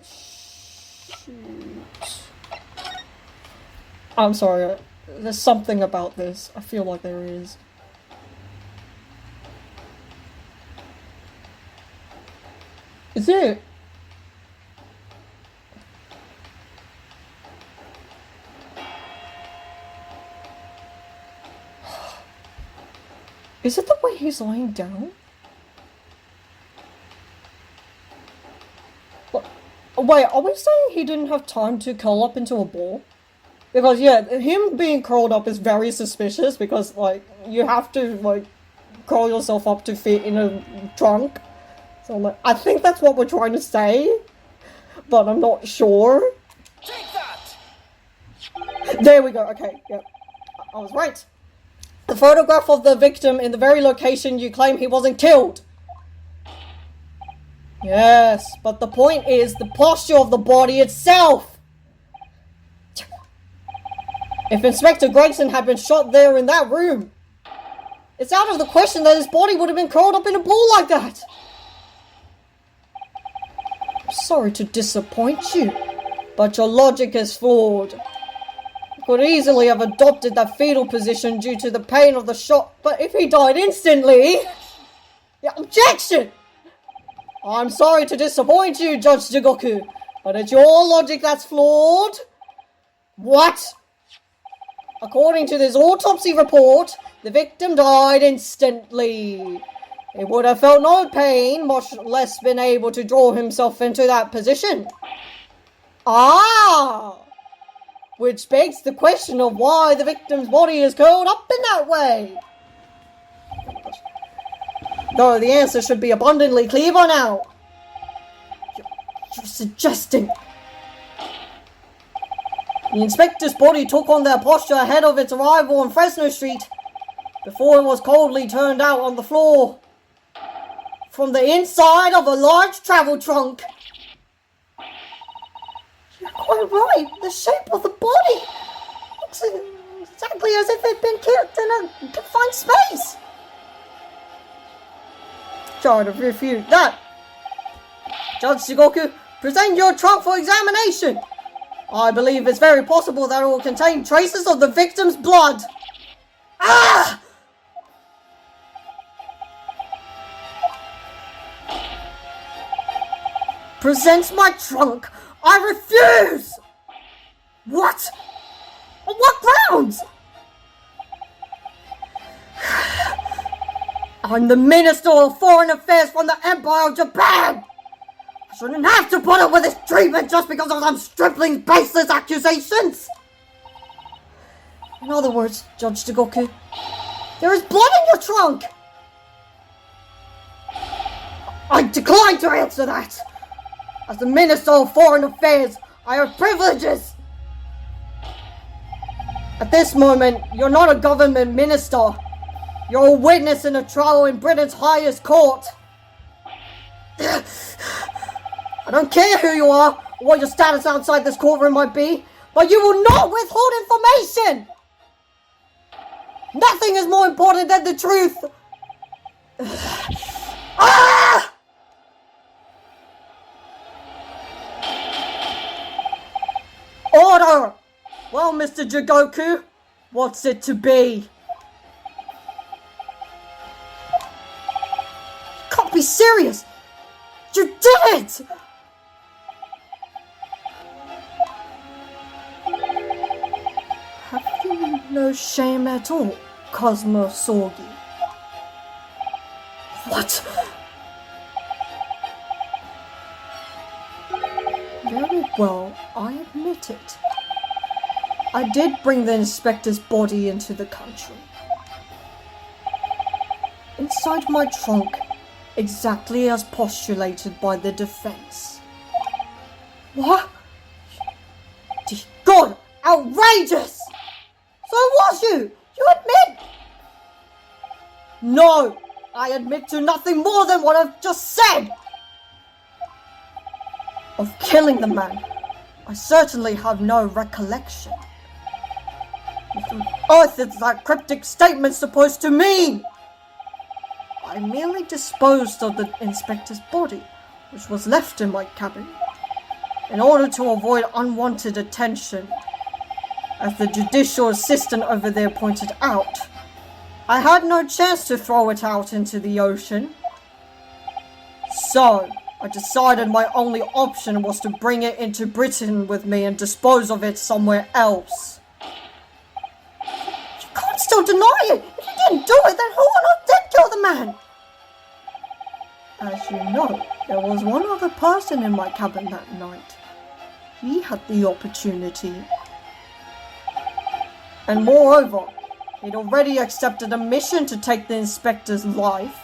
Shoot. I'm sorry. There's something about this. I feel like there is. Is it? Is it the way he's lying down? What? Wait, are we saying he didn't have time to curl up into a ball? Because, yeah, him being curled up is very suspicious because, like, you have to, like, curl yourself up to fit in a trunk. So, like, I think that's what we're trying to say, but I'm not sure. Take that! There we go, okay, yep. I was right. The photograph of the victim in the very location you claim he wasn't killed. Yes, but the point is the posture of the body itself. If Inspector Gregson had been shot there in that room, it's out of the question that his body would have been curled up in a ball like that. I'm sorry to disappoint you, but your logic is flawed. Could easily have adopted that fetal position due to the pain of the shot, but if he died instantly... Objection! I'm sorry to disappoint you, Judge Jigoku, but it's your logic that's flawed. What? According to this autopsy report, the victim died instantly. He would have felt no pain, much less been able to draw himself into that position. Ah! Which begs the question of why the victim's body is curled up in that way. Though the answer should be abundantly clear by now. You're suggesting... The inspector's body took on their posture ahead of its arrival on Fresno Street, before it was coldly turned out on the floor. From the inside of a large travel trunk. You're quite right. The shape of the body looks exactly as if it had been kept in a confined space. Try to refute that. Judge Shigoku, present your trunk for examination. I believe it's very possible that it will contain traces of the victim's blood. Ah! Present my trunk. I refuse! What? On what grounds? I'm the Minister of Foreign Affairs from the Empire of Japan! I shouldn't have to put up with this treatment just because of some stripling's baseless accusations! In other words, Judge Jigoku, there is blood in your trunk! I decline to answer that! As the Minister of Foreign Affairs, I have privileges! At this moment, you're not a government minister. You're a witness in a trial in Britain's highest court. I don't care who you are, or what your status outside this courtroom might be, but you will not withhold information! Nothing is more important than the truth! Ah! Order! Well, Mr. Jigoku, what's it to be? You can't be serious! You did it! Have you no shame at all, Cosmo Sorgi? What? Very well, I admit it. I did bring the inspector's body into the country. Inside my trunk, exactly as postulated by the defense. What? God, outrageous! So it was you! You admit? No, I admit to nothing more than what I've just said! Of killing the man, I certainly have no recollection. What on earth is that cryptic statement supposed to mean? I merely disposed of the inspector's body, which was left in my cabin, in order to avoid unwanted attention. As the judicial assistant over there pointed out, I had no chance to throw it out into the ocean. So, I decided my only option was to bring it into Britain with me and dispose of it somewhere else. You can't still deny it! If you didn't do it, then who on earth did kill the man? As you know, there was one other person in my cabin that night. He had the opportunity. And moreover, he'd already accepted a mission to take the inspector's life.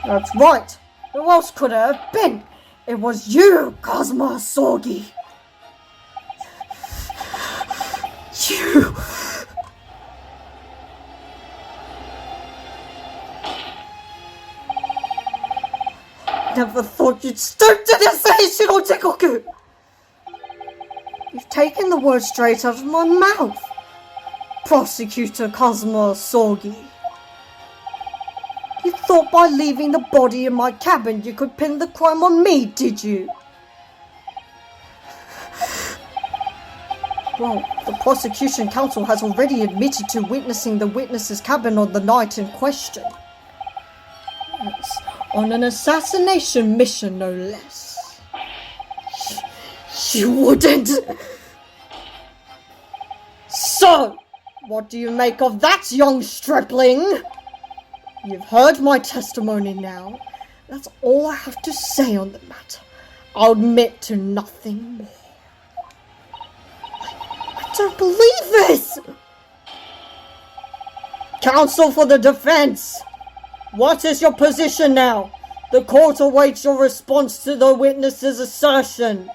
That's right. Who else could it have been? It was you, Cosmo Sorgi. You. Never thought you'd stoop to this Shiro Jigoku. You've taken the words straight out of my mouth, Prosecutor Cosmo Sorgi. You thought by leaving the body in my cabin you could pin the crime on me, did you? Well, the prosecution counsel has already admitted to witnessing the witness's cabin on the night in question. Yes, on an assassination mission, no less. You wouldn't! So, what do you make of that, young stripling? You've heard my testimony now. That's all I have to say on the matter. I'll admit to nothing more. I don't believe this! Counsel for the defense! What is your position now? The court awaits your response to the witness's assertion.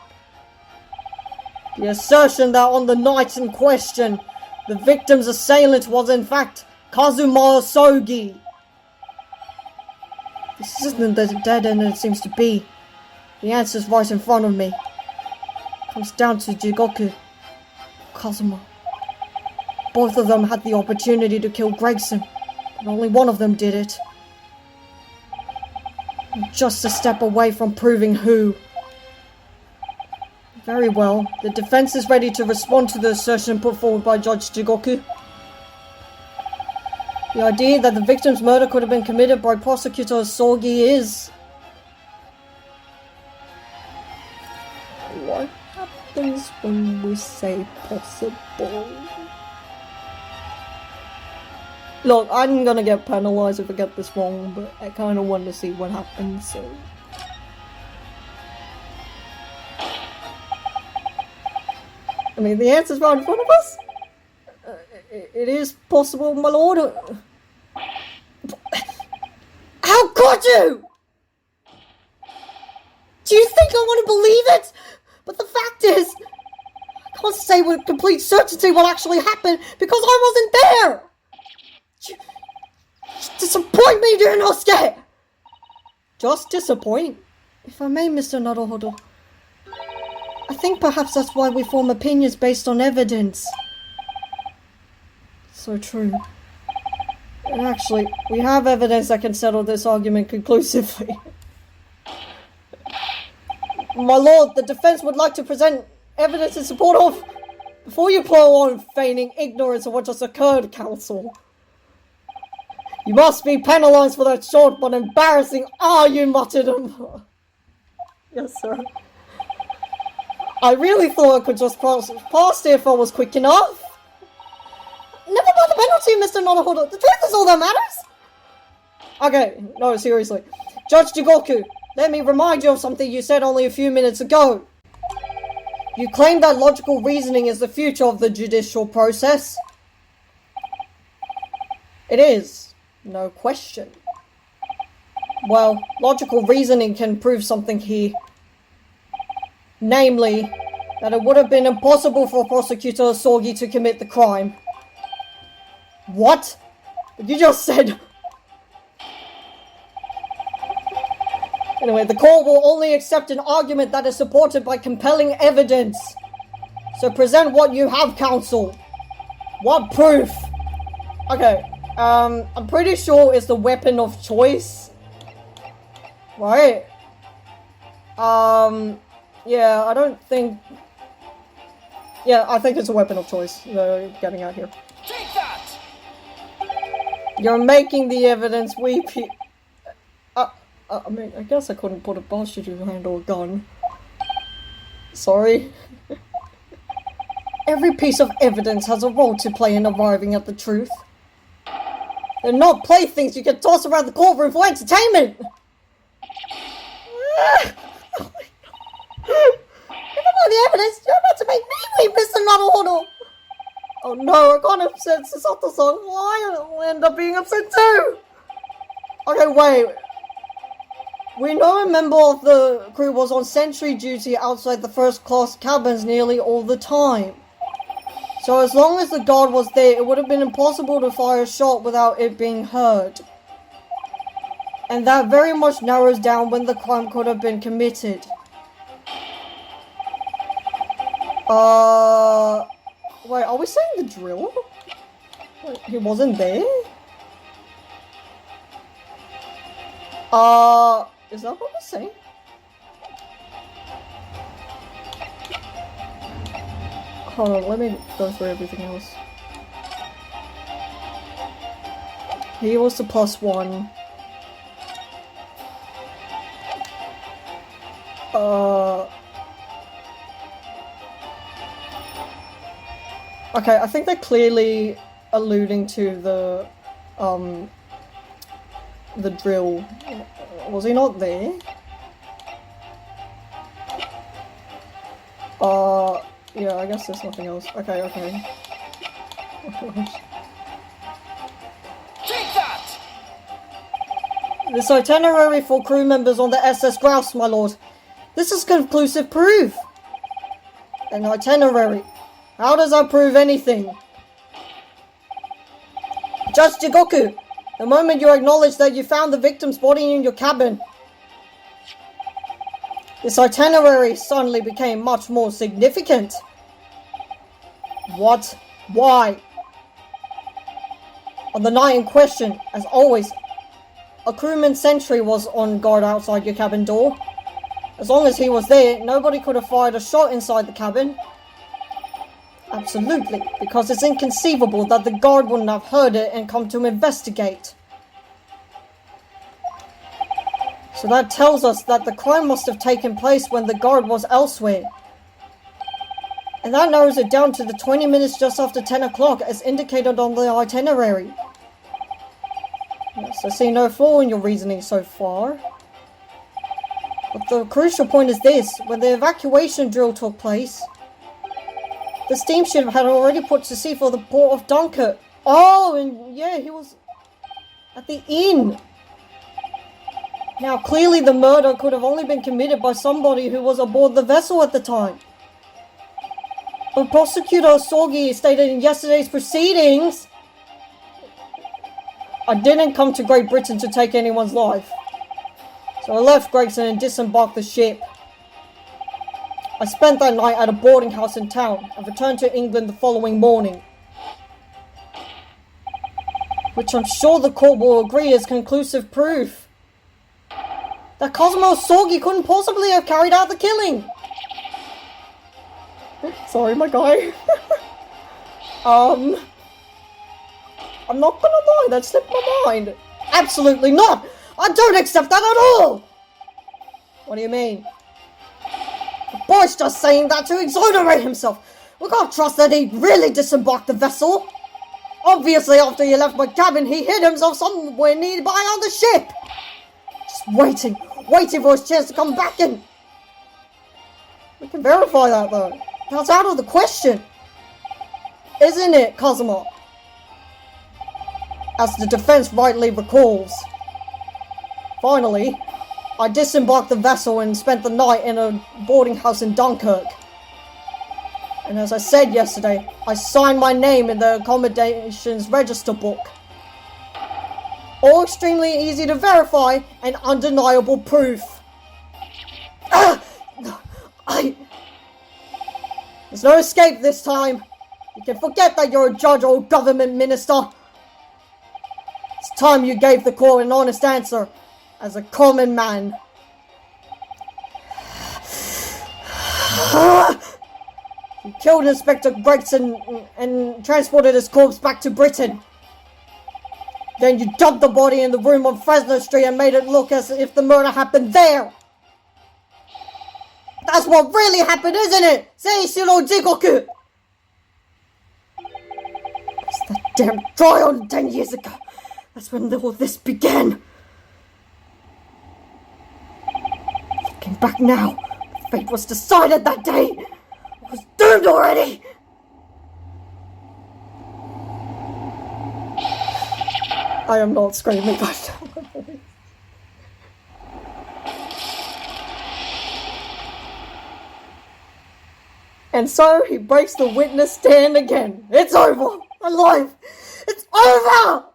The assertion that on the night in question, the victim's assailant was in fact Kazuma Sogi. This isn't as dead end as it seems to be. The answer's right in front of me. Comes down to Jigoku, Kazuma. Both of them had the opportunity to kill Gregson, but only one of them did it. I'm just a step away from proving who. Very well. The defense is ready to respond to the assertion put forward by Judge Jigoku. The idea that the victim's murder could have been committed by Prosecutor Sogi is... What happens when we say possible? Look, I'm gonna get penalized if I get this wrong, but I kinda want to see what happens, so... I mean, the answer's right in front of us. It is possible, my lord. How could you? Do you think I want to believe it? But the fact is, I can't say with complete certainty what actually happened because I wasn't there. You disappoint me, Ryunosuke. Just disappoint? If I may, Mr. Naruhodo. I think perhaps that's why we form opinions based on evidence. So true. And actually, we have evidence that can settle this argument conclusively. My lord, the defense would like to present evidence in support of... Before you plow on feigning ignorance of what just occurred, counsel. You must be penalized for that short but embarrassing you muttered him. Yes, sir. I really thought I could just pass it if I was quick enough. Never mind the penalty, Mr. Naruhodo. The truth is all that matters. Okay, no, seriously. Judge Jigoku, let me remind you of something you said only a few minutes ago. You claim that logical reasoning is the future of the judicial process. It is. No question. Well, logical reasoning can prove something here. Namely, that it would have been impossible for Prosecutor Sogi to commit the crime. What? You just said... Anyway, the court will only accept an argument that is supported by compelling evidence. So present what you have, counsel. What proof? Okay, I'm pretty sure it's the weapon of choice. Right? Yeah, I don't think... Yeah, I think it's a weapon of choice they're getting out here. Take that! You're making the evidence weak. I mean, I guess I couldn't put it past you to handle a gun. Sorry. Every piece of evidence has a role to play in arriving at the truth. They're not playthings you can toss around the courtroom for entertainment! Never mind the evidence, you're about to make me weep, Mr. Naruhodo! Oh no, I can't upset Sasato-san. I'll end up being upset too! Okay, wait. We know a member of the crew was on sentry duty outside the first class cabins nearly all the time. So as long as the guard was there, it would have been impossible to fire a shot without it being heard. And that very much narrows down when the crime could have been committed. Wait, are we saying the drill? Wait, he wasn't there? Is that what we're saying? Hold on, let me go through everything else. He was the +1. Okay, I think they're clearly alluding to the drill. Was he not there? Yeah, I guess there's nothing else. Okay. Oh gosh. Take that! This itinerary for crew members on the SS Grouse, my lord. This is conclusive proof. An itinerary. How does that prove anything? Judge Jigoku, the moment you acknowledge that you found the victim's body in your cabin, this itinerary suddenly became much more significant. What? Why? On the night in question, as always, a crewman sentry was on guard outside your cabin door. As long as he was there, nobody could have fired a shot inside the cabin. Absolutely, because it's inconceivable that the guard wouldn't have heard it and come to investigate. So that tells us that the crime must have taken place when the guard was elsewhere. And that narrows it down to the 20 minutes just after 10 o'clock as indicated on the itinerary. Yes, I see no flaw in your reasoning so far. But the crucial point is this: when the evacuation drill took place, the steamship had already put to sea for the port of Dunkirk. Oh, and yeah, he was at the inn. Now, clearly the murder could have only been committed by somebody who was aboard the vessel at the time. But Prosecutor Sorgi stated in yesterday's proceedings, I didn't come to Great Britain to take anyone's life. So I left Gregson and disembarked the ship. I spent that night at a boarding house in town and returned to England the following morning. Which I'm sure the court will agree is conclusive proof that Cosmo Sorgi couldn't possibly have carried out the killing. Sorry, my guy. I'm not gonna lie, that slipped my mind. Absolutely not! I don't accept that at all! What do you mean? The boy's just saying that to exonerate himself. We can't trust that he really disembarked the vessel. Obviously, after he left my cabin, he hid himself somewhere nearby on the ship. Just waiting for his chance to come back in. We can verify that though. That's out of the question. Isn't it, Cosmo? As the defense rightly recalls. Finally, I disembarked the vessel and spent the night in a boarding house in Dunkirk. And as I said yesterday, I signed my name in the accommodations register book. All extremely easy to verify and undeniable proof. There's no escape this time. You can forget that you're a judge or government minister. It's time you gave the court an honest answer as a common man. You killed Inspector Gregson and transported his corpse back to Britain. Then you dumped the body in the room on Fresno Street and made it look as if the murder happened there. That's what really happened, isn't it? Seishiro Jigoku! It's that damn trial 10 years ago. That's when all this began. Looking back now, fate was decided that day. I was doomed already. I am not screaming, but and so he breaks the witness stand again. It's over. Alive. It's over.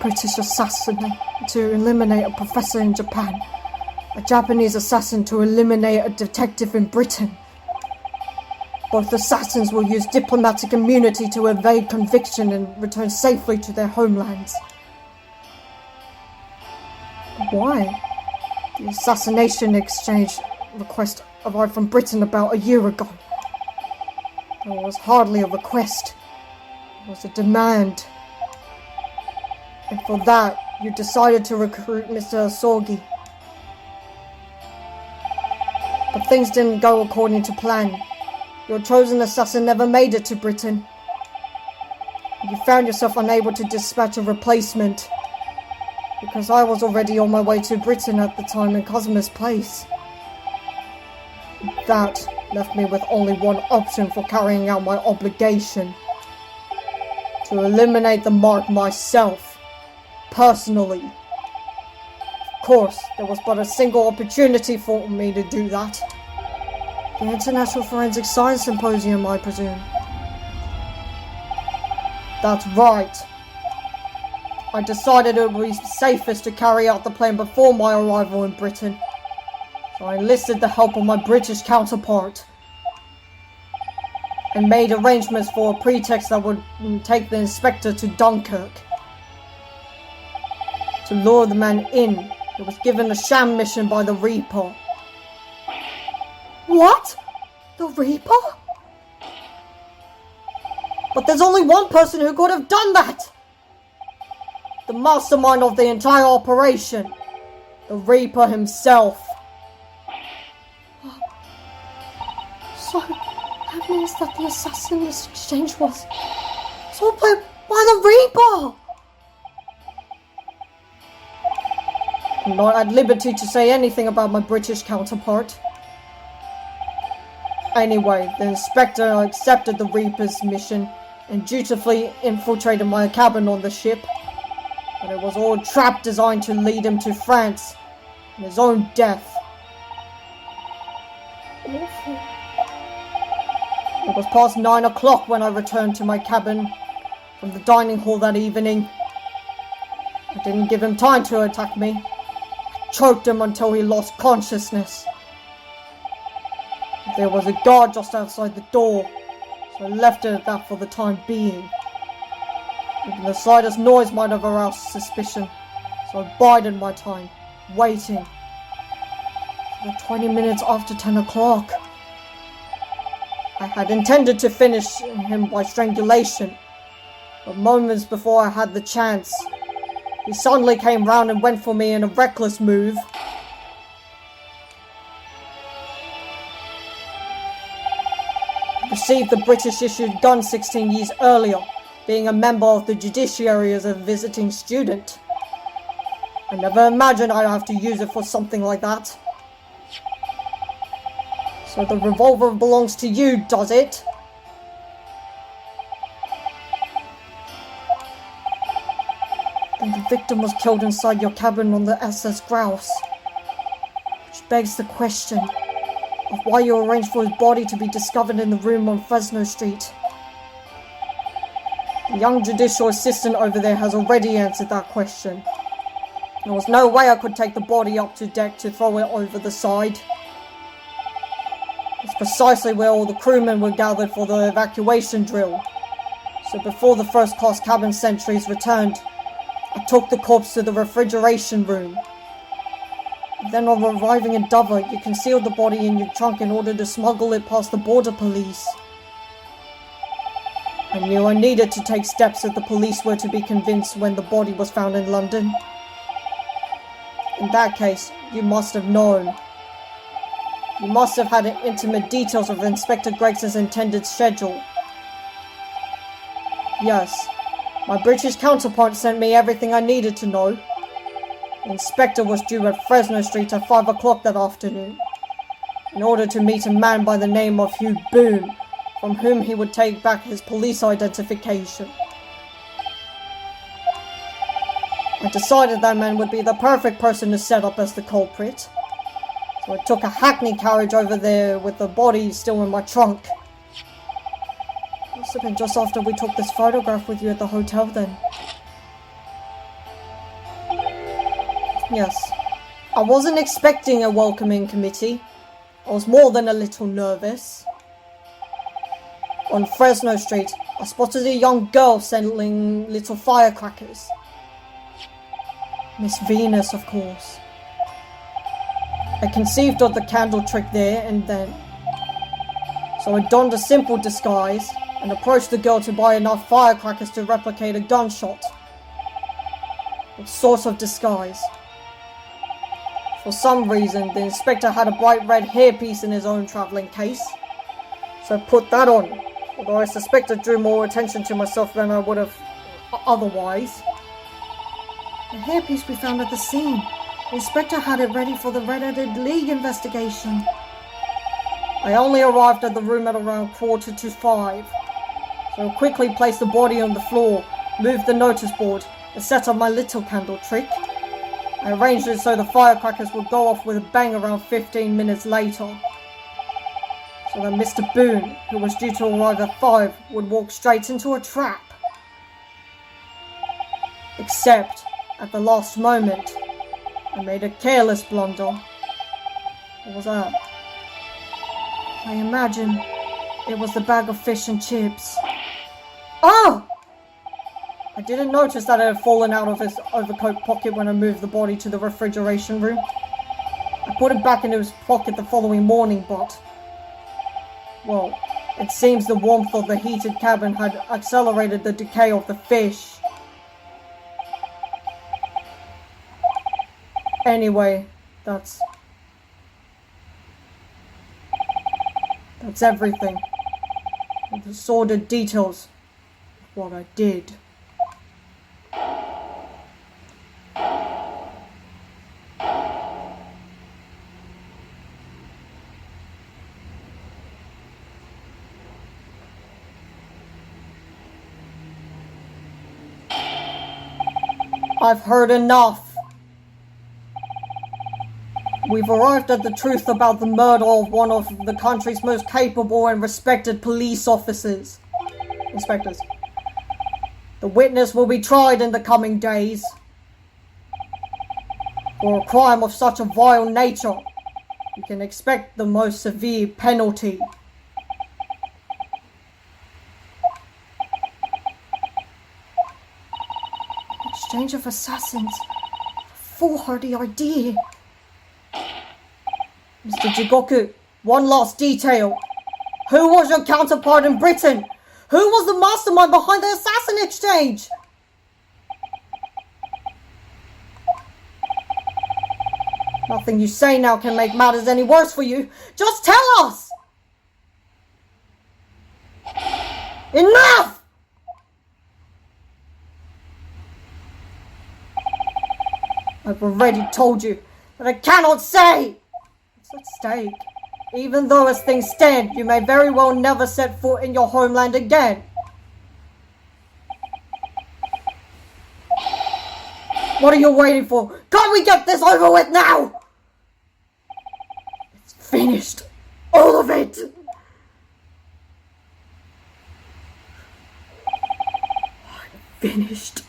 British assassin to eliminate a professor in Japan. A Japanese assassin to eliminate a detective in Britain. Both assassins will use diplomatic immunity to evade conviction and return safely to their homelands. Why? The assassination exchange request arrived from Britain about a year ago. It was hardly a request. It was a demand. And for that, you decided to recruit Mr. Sorgi. But things didn't go according to plan. Your chosen assassin never made it to Britain. You found yourself unable to dispatch a replacement. Because I was already on my way to Britain at the time in Cosmo's place. That left me with only one option for carrying out my obligation. To eliminate the mark myself. Personally. Of course, there was but a single opportunity for me to do that. The International Forensic Science Symposium, I presume. That's right. I decided it would be safest to carry out the plan before my arrival in Britain. So I enlisted the help of my British counterpart. And made arrangements for a pretext that would take the inspector to Dunkirk. To lure the man in, he was given a sham mission by the Reaper. What? The Reaper? But there's only one person who could have done that! The mastermind of the entire operation. The Reaper himself. So, that means that the assassin's exchange was all by the Reaper! I'm not at liberty to say anything about my British counterpart. Anyway, the inspector accepted the Reaper's mission and dutifully infiltrated my cabin on the ship. But it was all a trap designed to lead him to France and his own death. Awful. It was past 9 o'clock when I returned to my cabin from the dining hall that evening. I didn't give him time to attack me. I choked him until he lost consciousness. There was a guard just outside the door, so I left it at that for the time being. Even the slightest noise might have aroused suspicion, so I bided my time, waiting. For the 20 minutes after 10 o'clock. I had intended to finish him by strangulation, but moments before I had the chance, he suddenly came round and went for me in a reckless move. Received the British-issued gun 16 years earlier, being a member of the judiciary as a visiting student. I never imagined I'd have to use it for something like that. So the revolver belongs to you, does it? And the victim was killed inside your cabin on the SS Grouse. Which begs the question of why you arranged for his body to be discovered in the room on Fresno Street. The young judicial assistant over there has already answered that question. There was no way I could take the body up to deck to throw it over the side. It's precisely where all the crewmen were gathered for the evacuation drill. So before the first-class cabin sentries returned, I took the corpse to the refrigeration room. Then on arriving in Dover, you concealed the body in your trunk in order to smuggle it past the border police. I knew I needed to take steps if the police were to be convinced when the body was found in London. In that case, you must have known. You must have had intimate details of Inspector Gregson's intended schedule. Yes, my British counterpart sent me everything I needed to know. The inspector was due at Fresno Street at 5 o'clock that afternoon, in order to meet a man by the name of Hugh Boone, from whom he would take back his police identification. I decided that man would be the perfect person to set up as the culprit, so I took a hackney carriage over there with the body still in my trunk. It must have been just after we took this photograph with you at the hotel then. Yes, I wasn't expecting a welcoming committee. I was more than a little nervous. On Fresno Street, I spotted a young girl selling little firecrackers. Miss Venus, of course. I conceived of the candle trick there and then. So I donned a simple disguise and approached the girl to buy enough firecrackers to replicate a gunshot. What sort of disguise? For some reason, the inspector had a bright red hairpiece in his own travelling case. So I put that on, although I suspect it drew more attention to myself than I would have otherwise. The hairpiece we found at the scene. The inspector had it ready for the Red-Headed League investigation. I only arrived at the room at around 5:15. So I quickly placed the body on the floor, moved the notice board, and set up my little candle trick. I arranged it so the firecrackers would go off with a bang around 15 minutes later. So that Mr. Boone, who was due to arrive at 5, would walk straight into a trap. Except, at the last moment, I made a careless blunder. What was that? I imagine it was the bag of fish and chips. Ah! I didn't notice that it had fallen out of his overcoat pocket when I moved the body to the refrigeration room. I put it back into his pocket the following morning, but... well, it seems the warmth of the heated cabin had accelerated the decay of the fish. Anyway, that's everything. The sordid details of what I did. I've heard enough. We've arrived at the truth about the murder of one of the country's most capable and respected police officers. Inspectors. The witness will be tried in the coming days. For a crime of such a vile nature, you can expect the most severe penalty. Exchange of assassins. Foolhardy idea. Mr. Jigoku, one last detail. Who was your counterpart in Britain? Who was the mastermind behind the assassin exchange? Nothing you say now can make matters any worse for you. Just tell us! Enough! I've already told you that I cannot say! It's at stake. Even though as things stand, you may very well never set foot in your homeland again. What are you waiting for? Can't we get this over with now? It's finished. All of it. I'm finished.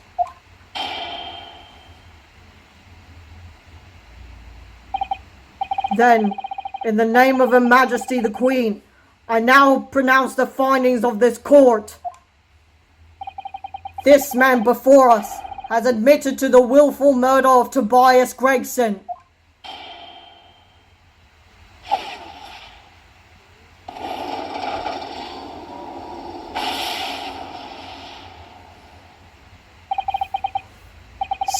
Then, in the name of Her Majesty the Queen, I now pronounce the findings of this court. This man before us has admitted to the willful murder of Tobias Gregson.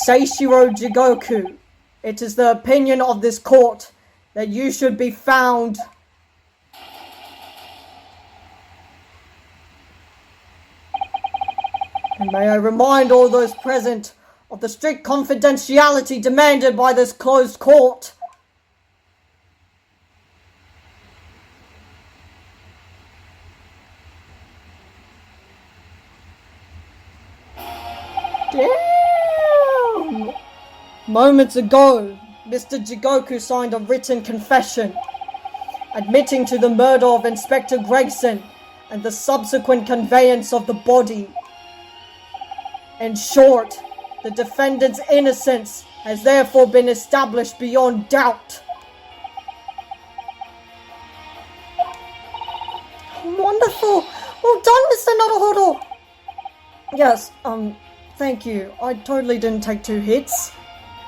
Seishiro Jigoku, it is the opinion of this court that you should be found and may I remind all those present of the strict confidentiality demanded by this closed court. Damn! Moments ago, Mr. Jigoku signed a written confession, admitting to the murder of Inspector Gregson and the subsequent conveyance of the body. In short, the defendant's innocence has therefore been established beyond doubt. Wonderful! Well done, Mr. Naruhodo! Yes, thank you. I totally didn't take 2 hits.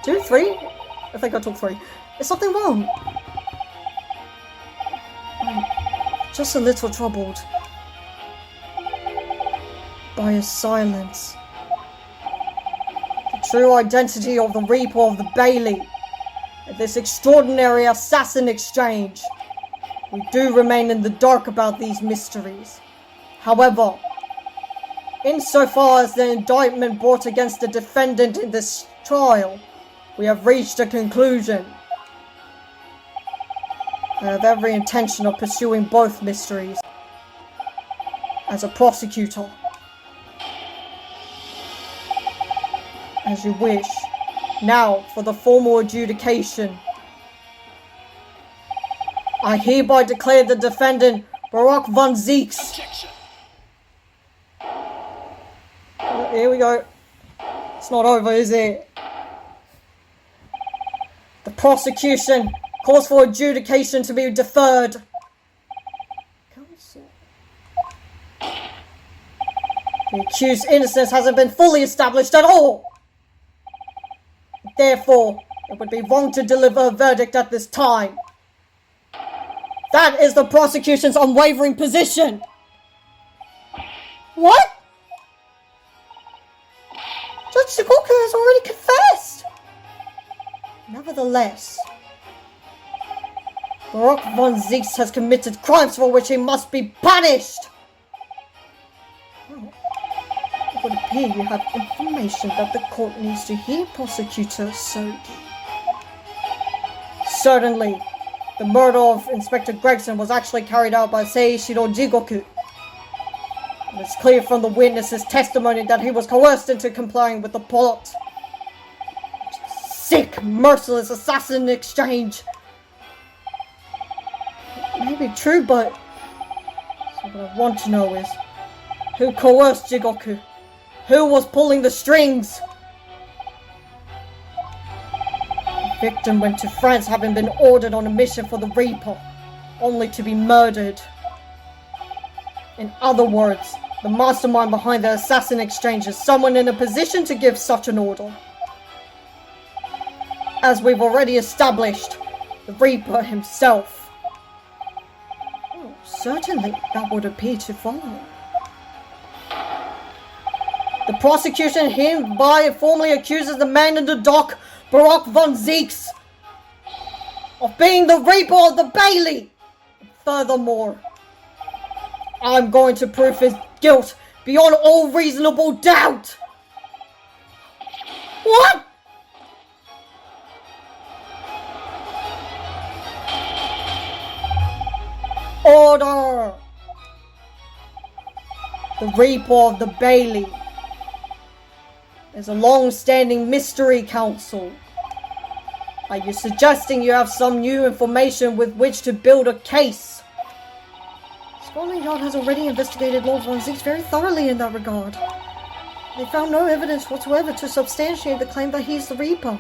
2, 3? I think I took 3. Is something wrong? I'm just a little troubled by his silence. The true identity of the Reaper of the Bailey and this extraordinary assassin exchange. We do remain in the dark about these mysteries. However, insofar as the indictment brought against the defendant in this trial, we have reached a conclusion. I have every intention of pursuing both mysteries as a prosecutor. As you wish. Now, for the formal adjudication. I hereby declare the defendant, Barak von Zieks. Objection. Here we go. It's not over, is it? The prosecution calls for adjudication to be deferred. Counsel. The accused's innocence hasn't been fully established at all. Therefore, it would be wrong to deliver a verdict at this time. That is the prosecution's unwavering position. What? Judge Shigoku has already confessed. Nevertheless, Barak von Zieks has committed crimes for which he must be punished. It would appear you have information that the court needs to hear, Prosecutor Sogi. Certainly, the murder of Inspector Gregson was actually carried out by Seishiro Jigoku. It is clear from the witness's testimony that he was coerced into complying with the plot. Sick, merciless assassin exchange. It may be true, but so what I want to know is, who coerced Jigoku? Who was pulling the strings? The victim went to France having been ordered on a mission for the Reaper, only to be murdered. In other words, the mastermind behind the assassin exchange is someone in a position to give such an order. As we've already established, the Reaper himself. Oh, certainly, that would appear to follow. The prosecution hereby formally accuses the man in the dock, Barak von Zieks, of being the Reaper of the Bailey. Furthermore, I'm going to prove his guilt beyond all reasonable doubt. What? Order! The Reaper of the Bailey is a long-standing mystery council. Are you suggesting you have some new information with which to build a case? Scotland Yard has already investigated Lord von Zieks very thoroughly in that regard. They found no evidence whatsoever to substantiate the claim that he's the Reaper.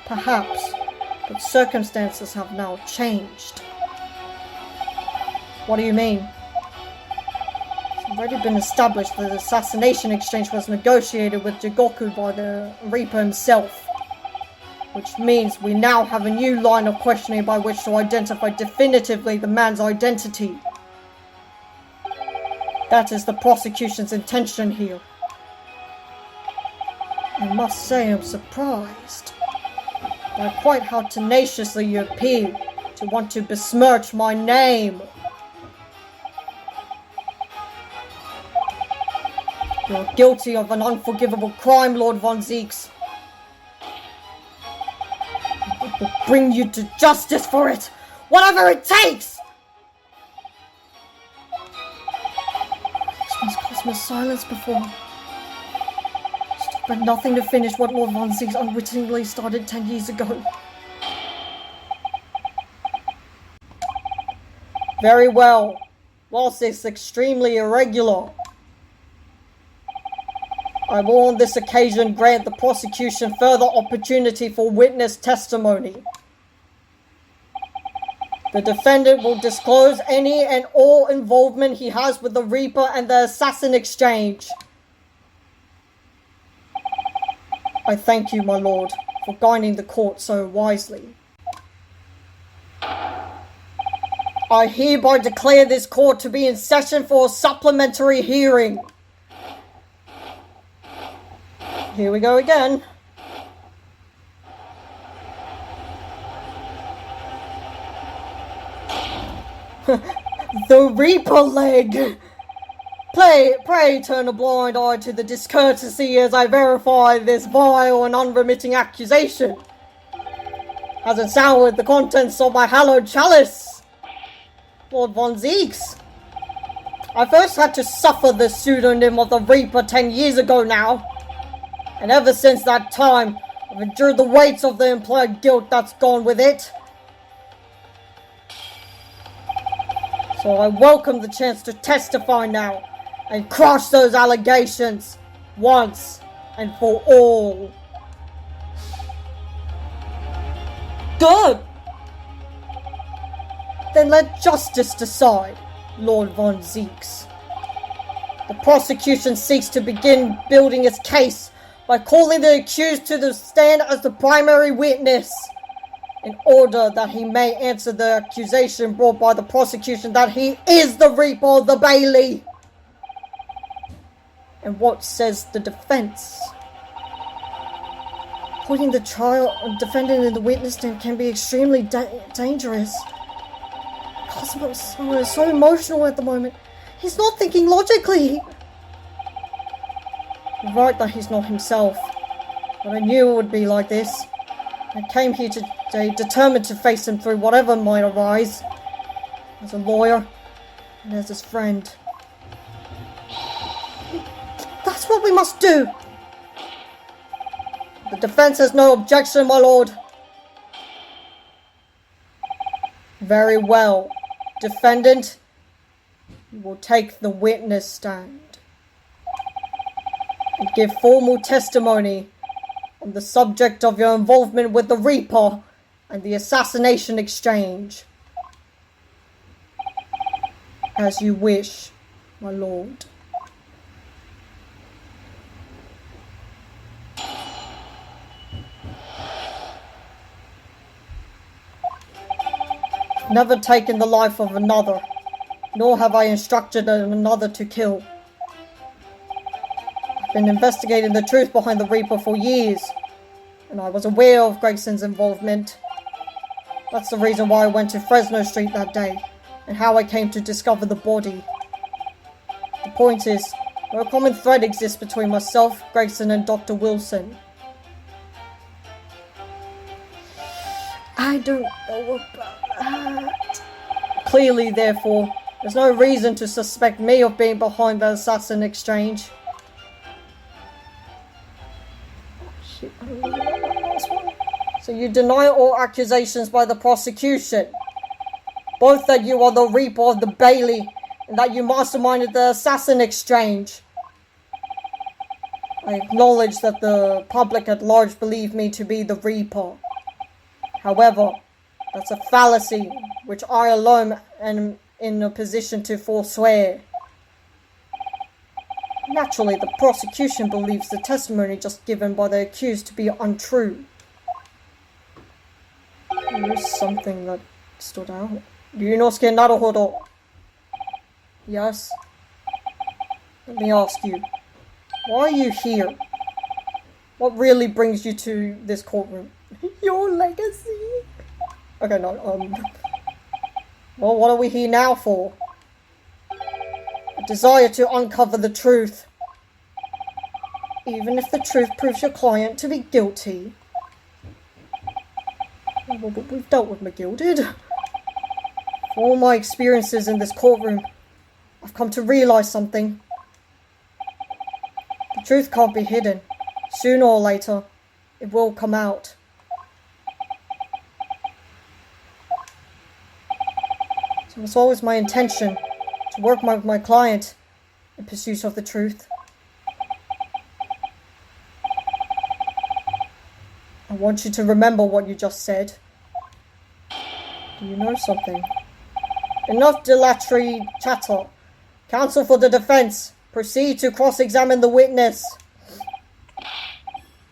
Perhaps, but circumstances have now changed. What do you mean? It's already been established that the assassination exchange was negotiated with Jigoku by the Reaper himself. Which means we now have a new line of questioning by which to identify definitively the man's identity. That is the prosecution's intention here. I must say I'm surprised by quite how tenaciously you appear to want to besmirch my name. You're guilty of an unforgivable crime, Lord von Zieks. I will bring you to justice for it, whatever it takes! This one's caused me silence before. Stop at nothing to finish what Lord von Zieks unwittingly started 10 years ago. Very well. Whilst it's extremely irregular, I will on this occasion grant the prosecution further opportunity for witness testimony. The defendant will disclose any and all involvement he has with the Reaper and the assassin exchange. I thank you, my lord, for guiding the court so wisely. I hereby declare this court to be in session for a supplementary hearing. Here we go again. The Reaper leg! Pray turn a blind eye to the discourtesy as I verify this vile and unremitting accusation. Hasn't soured the contents of my hallowed chalice, Lord von Zeeks. I first had to suffer the pseudonym of the Reaper 10 years ago now, and ever since that time, I've endured the weights of the implied guilt that's gone with it. So I welcome the chance to testify now and crush those allegations once and for all. Good! Then let justice decide, Lord von Zeeks. The prosecution seeks to begin building its case by calling the accused to the stand as the primary witness, in order that he may answer the accusation brought by the prosecution that he is the Reaper of the Bailey. And what says the defense? Putting the defendant in the witness stand can be extremely dangerous. Cosmo is so emotional at the moment. He's not thinking logically. You're right that he's not himself, but I knew it would be like this. I came here today determined to face him through whatever might arise, as a lawyer and as his friend. That's what we must do. The defense has no objection, my lord. Very well. Defendant, you will take the witness stand and give formal testimony on the subject of your involvement with the Reaper and the assassination exchange. As you wish, my lord. Never taken the life of another, nor have I instructed another to kill. I've been investigating the truth behind the Reaper for years, and I was aware of Gregson's involvement. That's the reason why I went to Fresno Street that day, and how I came to discover the body. The point is, no common thread exists between myself, Gregson, and Dr. Wilson. I don't know about that. Clearly, therefore, there's no reason to suspect me of being behind the assassin exchange. Shit, I don't really know that last one. So you deny all accusations by the prosecution, both that you are the Reaper of the Bailey and that you masterminded the assassin exchange. I acknowledge that the public at large believe me to be the Reaper. However, that's a fallacy which I alone am in a position to forswear. Naturally, the prosecution believes the testimony just given by the accused to be untrue. Here's something that stood out. Ryunosuke Naruhodo. Yes? Let me ask you, why are you here? What really brings you to this courtroom? Your legacy. Okay, no, well, what are we here now for? A desire to uncover the truth. Even if the truth proves your client to be guilty. Well, but we've dealt with McGilded. For all my experiences in this courtroom, I've come to realize something. The truth can't be hidden. Sooner or later, it will come out. So it's always my intention to work with my client in pursuit of the truth. I want you to remember what you just said. Do you know something? Enough dilatory chatter. Counsel for the defense, proceed to cross-examine the witness.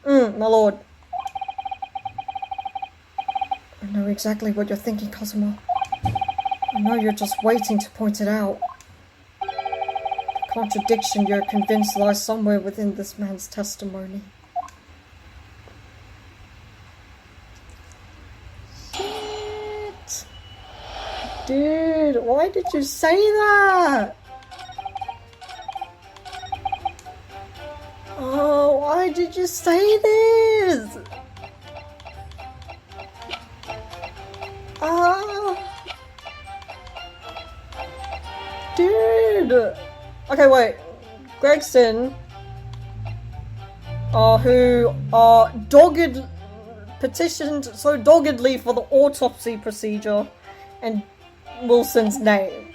My lord. I know exactly what you're thinking, Cosimo. I know you're just waiting to point it out. The contradiction you're convinced lies somewhere within this man's testimony. Shit! Dude, why did you say that? Oh, why did you say this? Dude. Okay, wait. Gregson, who petitioned so doggedly for the autopsy procedure, and Wilson's name.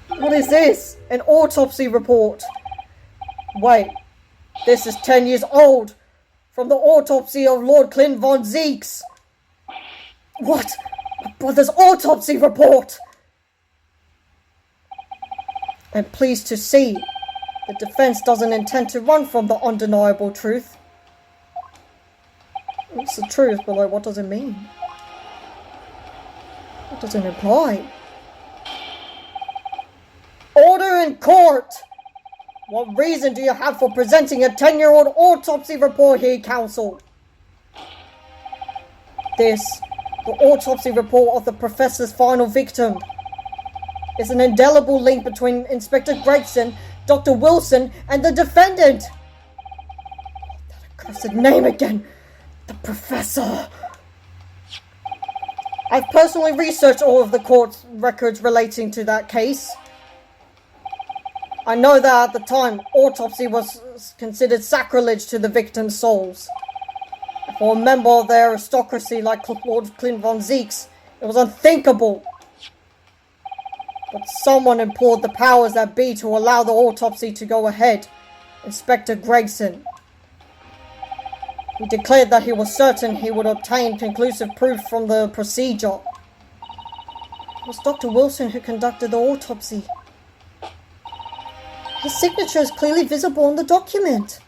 What is this? An autopsy report. Wait, this is 10 years old. From the autopsy of Lord Clint von Zeeks. What? My brother's autopsy report! I'm pleased to see the defense doesn't intend to run from the undeniable truth. It's the truth, but like, what does it mean? What does it imply? Order in court! What reason do you have for presenting a 10-year-old autopsy report here, counsel? This, the autopsy report of the professor's final victim, is an indelible link between Inspector Gregson, Dr. Wilson, and the defendant. That accursed name again. The professor. I've personally researched all of the court records relating to that case. I know that at the time, autopsy was considered sacrilege to the victims' souls. For a member of the aristocracy like Lord Clint von Zeeks, it was unthinkable. But someone implored the powers that be to allow the autopsy to go ahead. Inspector Gregson. He declared that he was certain he would obtain conclusive proof from the procedure. It was Dr. Wilson who conducted the autopsy. His signature is clearly visible on the document.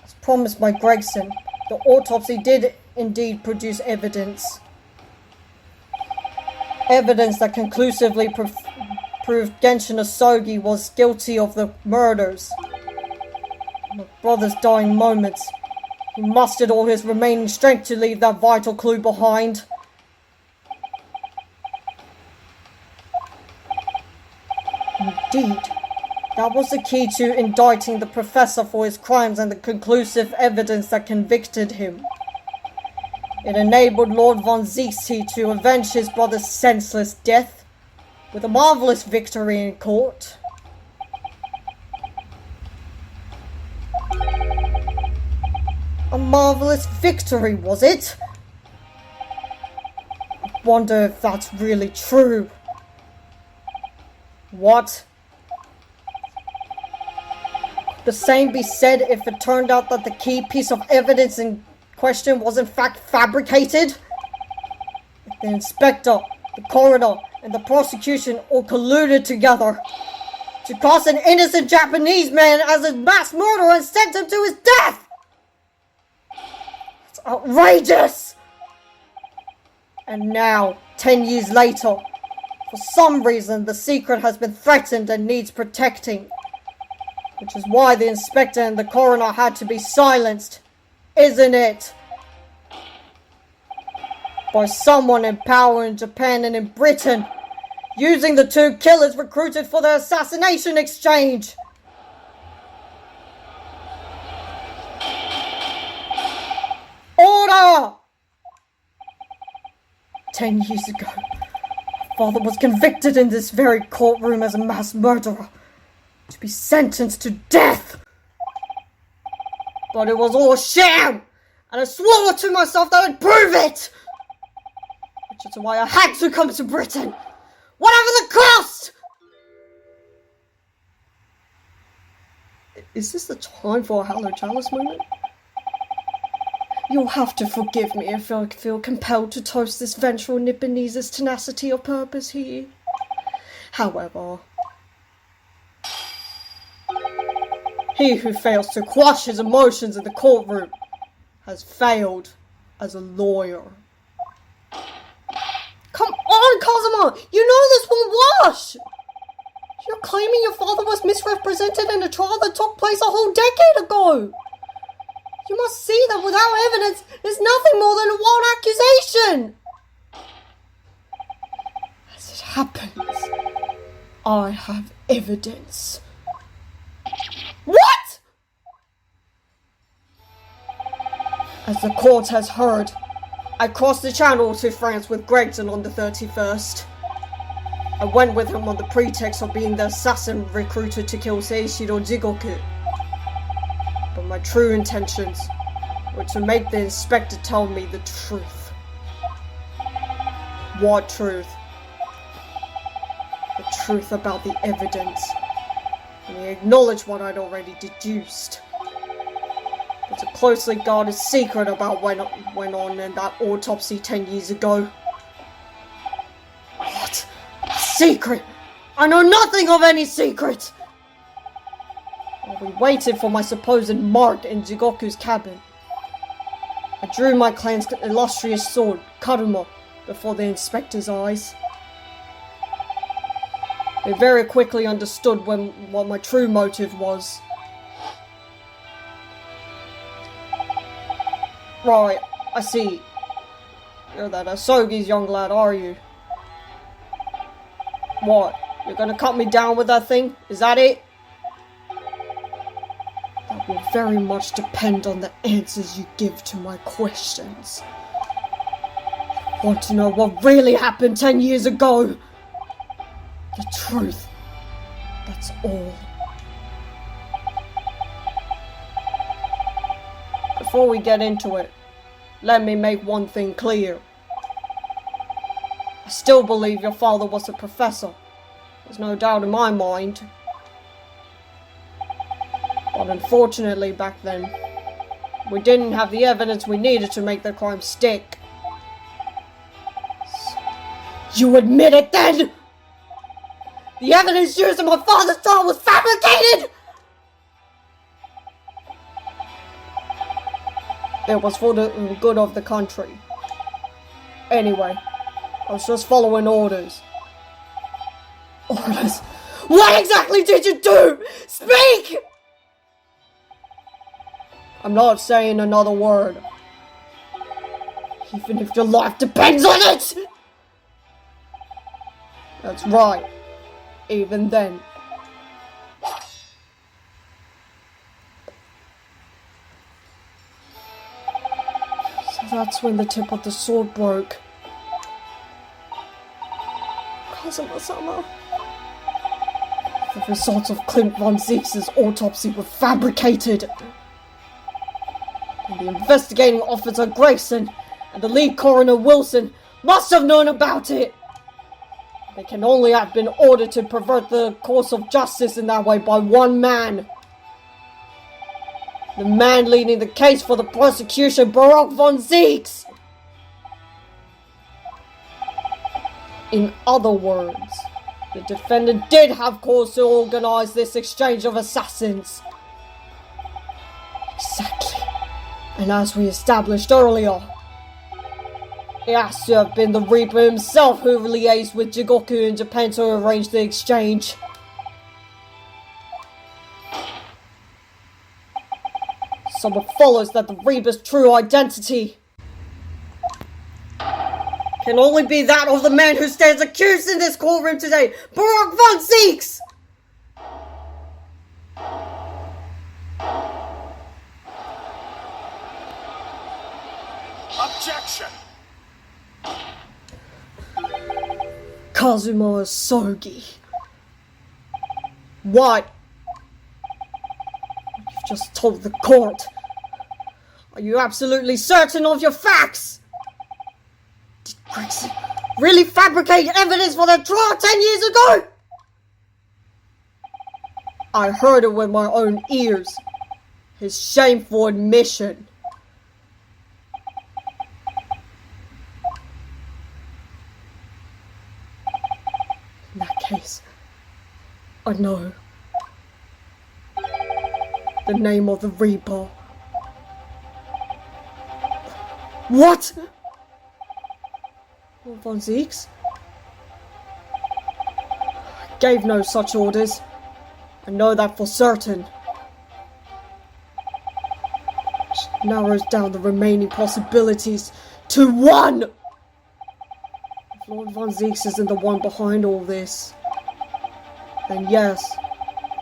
As promised by Gregson, the autopsy did indeed produce evidence. Evidence that conclusively proved Genshin Asogi was guilty of the murders. In my brother's dying moments, he mustered all his remaining strength to leave that vital clue behind. Indeed. That was the key to indicting the professor for his crimes and the conclusive evidence that convicted him. It enabled Lord von Zeeks to avenge his brother's senseless death with a marvelous victory in court. A marvelous victory, was it? I wonder if that's really true. What? The same be said if it turned out that the key piece of evidence in question was in fact fabricated? If the inspector, the coroner, and the prosecution all colluded together to cast an innocent Japanese man as a mass murderer and sent him to his death! It's outrageous! And now, 10 years later, for some reason the secret has been threatened and needs protecting. Which is why the inspector and the coroner had to be silenced, isn't it? By someone in power in Japan and in Britain, using the two killers recruited for the assassination exchange. Order! 10 years ago, my father was convicted in this very courtroom as a mass murderer. To be sentenced to death. But it was all a sham, and I swore to myself that I'd prove it. Which is why I had to come to Britain, whatever the cost. Is this the time for a Hello Chalice moment? You'll have to forgive me if I feel compelled to toast this vengeful Nipponese's tenacity of purpose here. However, He who fails to quash his emotions in the courtroom has failed as a lawyer. Come on, Kazuma! You know this won't wash! You're claiming your father was misrepresented in a trial that took place a whole decade ago! You must see that without evidence, it's nothing more than a wild accusation! As it happens, I have evidence. What?! As the court has heard, I crossed the channel to France with Gregson on the 31st. I went with him on the pretext of being the assassin recruited to kill Seishiro Jigoku. But my true intentions were to make the inspector tell me the truth. What truth? The truth about the evidence. And he acknowledged what I'd already deduced. It's a closely guarded secret about what went on in that autopsy 10 years ago. What? A secret? I know nothing of any secret! While we waited for my supposed mark in Jigoku's cabin, I drew my clan's illustrious sword, Karuma, before the inspector's eyes. They very quickly understood what my true motive was. Right, I see. You're that Asogi's young lad, are you? What? You're gonna cut me down with that thing? Is that it? That will very much depend on the answers you give to my questions. I want to know what really happened 10 years ago. The truth. That's all. Before we get into it, let me make one thing clear. I still believe your father was a professor. There's no doubt in my mind. But unfortunately back then, we didn't have the evidence we needed to make the crime stick. So, you admit it then? The evidence used in my father's trial was fabricated! It was for the good of the country. Anyway, I was just following orders. Orders? What exactly did you do? Speak! I'm not saying another word. Even if your life depends on it! That's right. Even then. So that's when the tip of the sword broke. Kazuma-sama. The results of Clint von Zieks' autopsy were fabricated. And the investigating officer Grayson and the lead coroner Wilson must have known about it. They can only have been ordered to pervert the course of justice in that way by one man. The man leading the case for the prosecution, Baruch von Zieks. In other words, the defendant did have cause to organize this exchange of assassins. Exactly. And as we established earlier, it has to have been the Reaper himself who liaised with Jigoku in Japan to arrange the exchange. So it follows that the Reaper's true identity can only be that of the man who stands accused in this courtroom today, Baruch von Zieks! Objection! Kazuma Asogi. What? You've just told the court. Are you absolutely certain of your facts? Did Gregson really fabricate evidence for the trial 10 years ago? I heard it with my own ears. His shameful admission. In that case, I know. the name of the Reaper. What? Lord von Zieks? I gave no such orders. I know that for certain. Which narrows down the remaining possibilities to one! If Lord von Zieks isn't the one behind all this, then yes,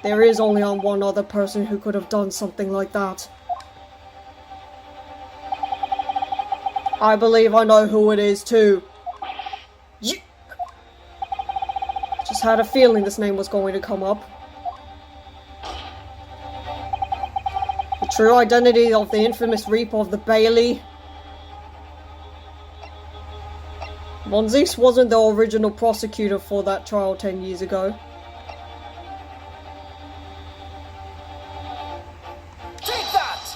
there is only one other person who could have done something like that. I believe I know who it is too. Just had a feeling this name was going to come up. The true identity of the infamous Reaper of the Bailey. Von Zieks wasn't the original prosecutor for that trial 10 years ago. Take that!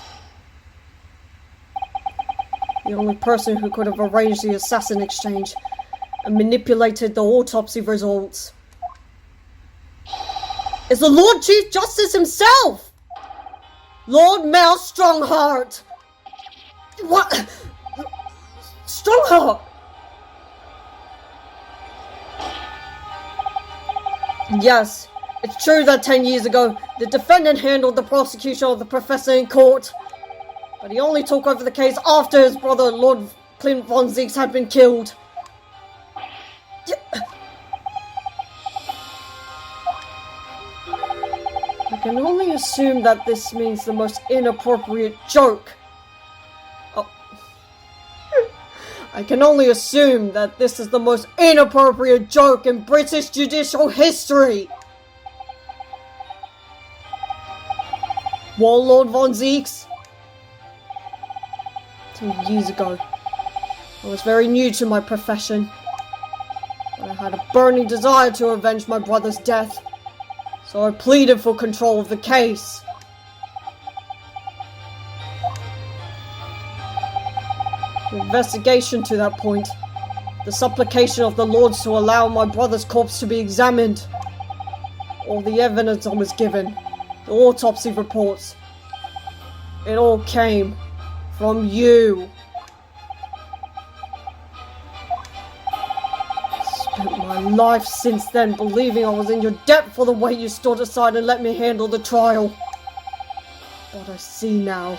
The only person who could have arranged the assassin exchange and manipulated the autopsy results is the Lord Chief Justice himself! Lord Mayor Strongheart! What? Strongheart! Yes, it's true that 10 years ago, the defendant handled the prosecution of the professor in court. But he only took over the case after his brother, Lord Clint von Zieks, had been killed. I can only assume that this means the most inappropriate joke. I can only assume that this is the most inappropriate joke in British judicial history. Warlord von Zieks. 10 years ago, I was very new to my profession, but I had a burning desire to avenge my brother's death, so I pleaded for control of the case. The investigation to that point, the supplication of the lords to allow my brother's corpse to be examined, all the evidence I was given, the autopsy reports, it all came from you. I spent my life since then believing I was in your debt for the way you stood aside and let me handle the trial. But I see now,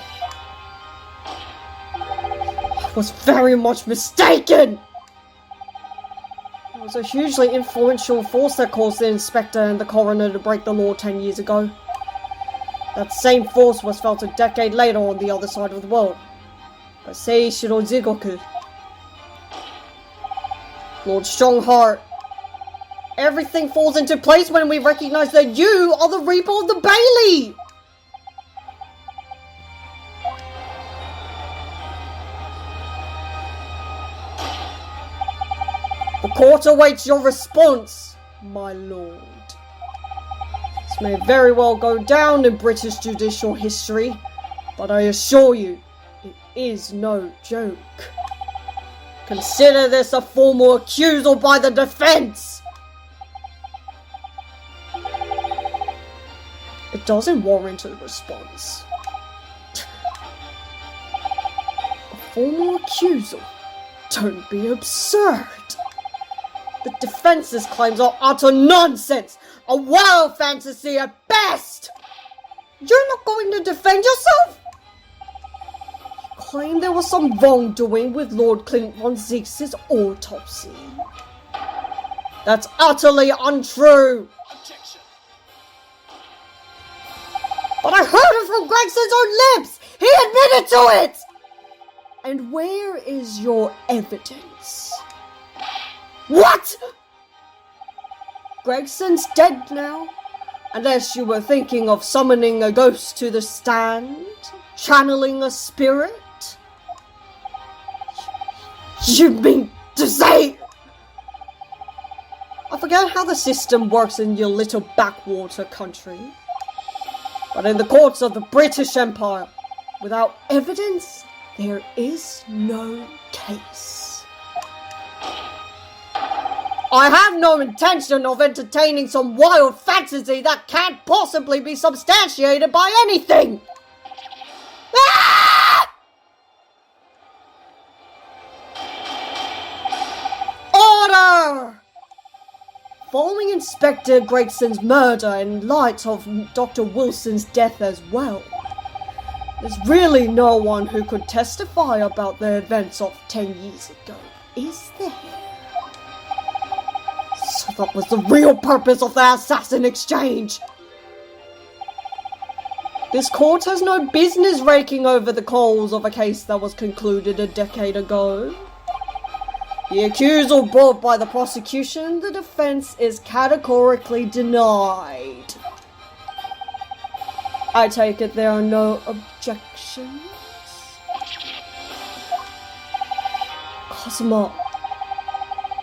I was very much mistaken! It was a hugely influential force that caused the inspector and the coroner to break the law 10 years ago. That same force was felt a decade later on the other side of the world by Seishiro Jigoku. Lord Strongheart, everything falls into place when we recognize that you are the Reaper of the Bailey! The court awaits your response, my lord. This may very well go down in British judicial history, but I assure you, it is no joke. Consider this a formal accusal by the defense! It doesn't warrant a response. A formal accusal? Don't be absurd! The defense's claims are utter nonsense! A wild fantasy at best! You're not going to defend yourself? You claim there was some wrongdoing with Lord Clint von Zieks' autopsy. That's utterly untrue! Objection. But I heard it from Gregson's own lips! He admitted to it! And where is your evidence? What? Gregson's dead now? Unless you were thinking of summoning a ghost to the stand? Channeling a spirit? You mean to say... I forget how the system works in your little backwater country. But in the courts of the British Empire, without evidence, there is no case. I have no intention of entertaining some wild fantasy that can't possibly be substantiated by anything! Ah! Order! Following Inspector Gregson's murder in light of Dr. Wilson's death as well, there's really no one who could testify about the events of 10 years ago, is there? So that was the real purpose of the assassin exchange! This court has no business raking over the coals of a case that was concluded a decade ago. The accusal brought by the prosecution, the defense is categorically denied. I take it there are no objections? Cosmo,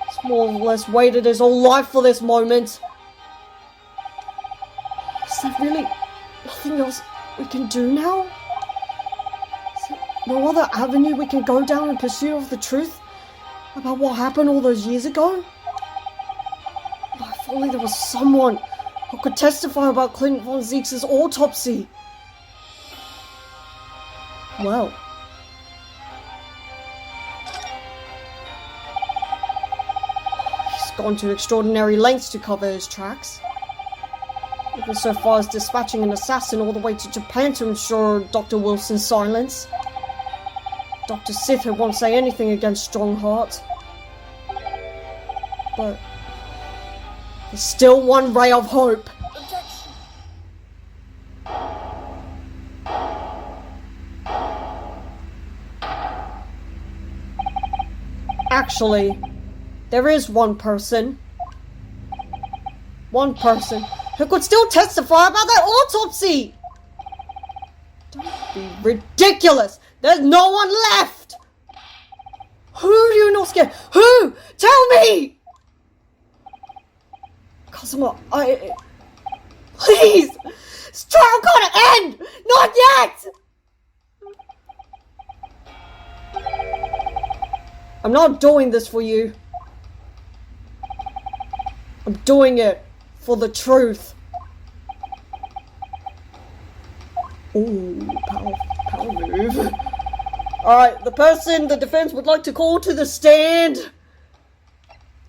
it's more or less waited his whole life for this moment. Is there really nothing else we can do now? Is there no other avenue we can go down in pursuit of the truth about what happened all those years ago? Oh, if only there was someone who could testify about Clint von Zieks' autopsy. Well, he's gone to extraordinary lengths to cover his tracks. Even so far as dispatching an assassin all the way to Japan to ensure Dr. Wilson's silence. Dr. Sith won't say anything against Strongheart. But there's still one ray of hope. Objection. Actually, there is one person. One person who could still testify about that autopsy! Don't be ridiculous! There's no one left! Who do you not scare? Who? Tell me! Cosmo, please! This trial gotta end! Not yet! I'm not doing this for you. I'm doing it for the truth. Ooh, power move. Alright, the person the defense would like to call to the stand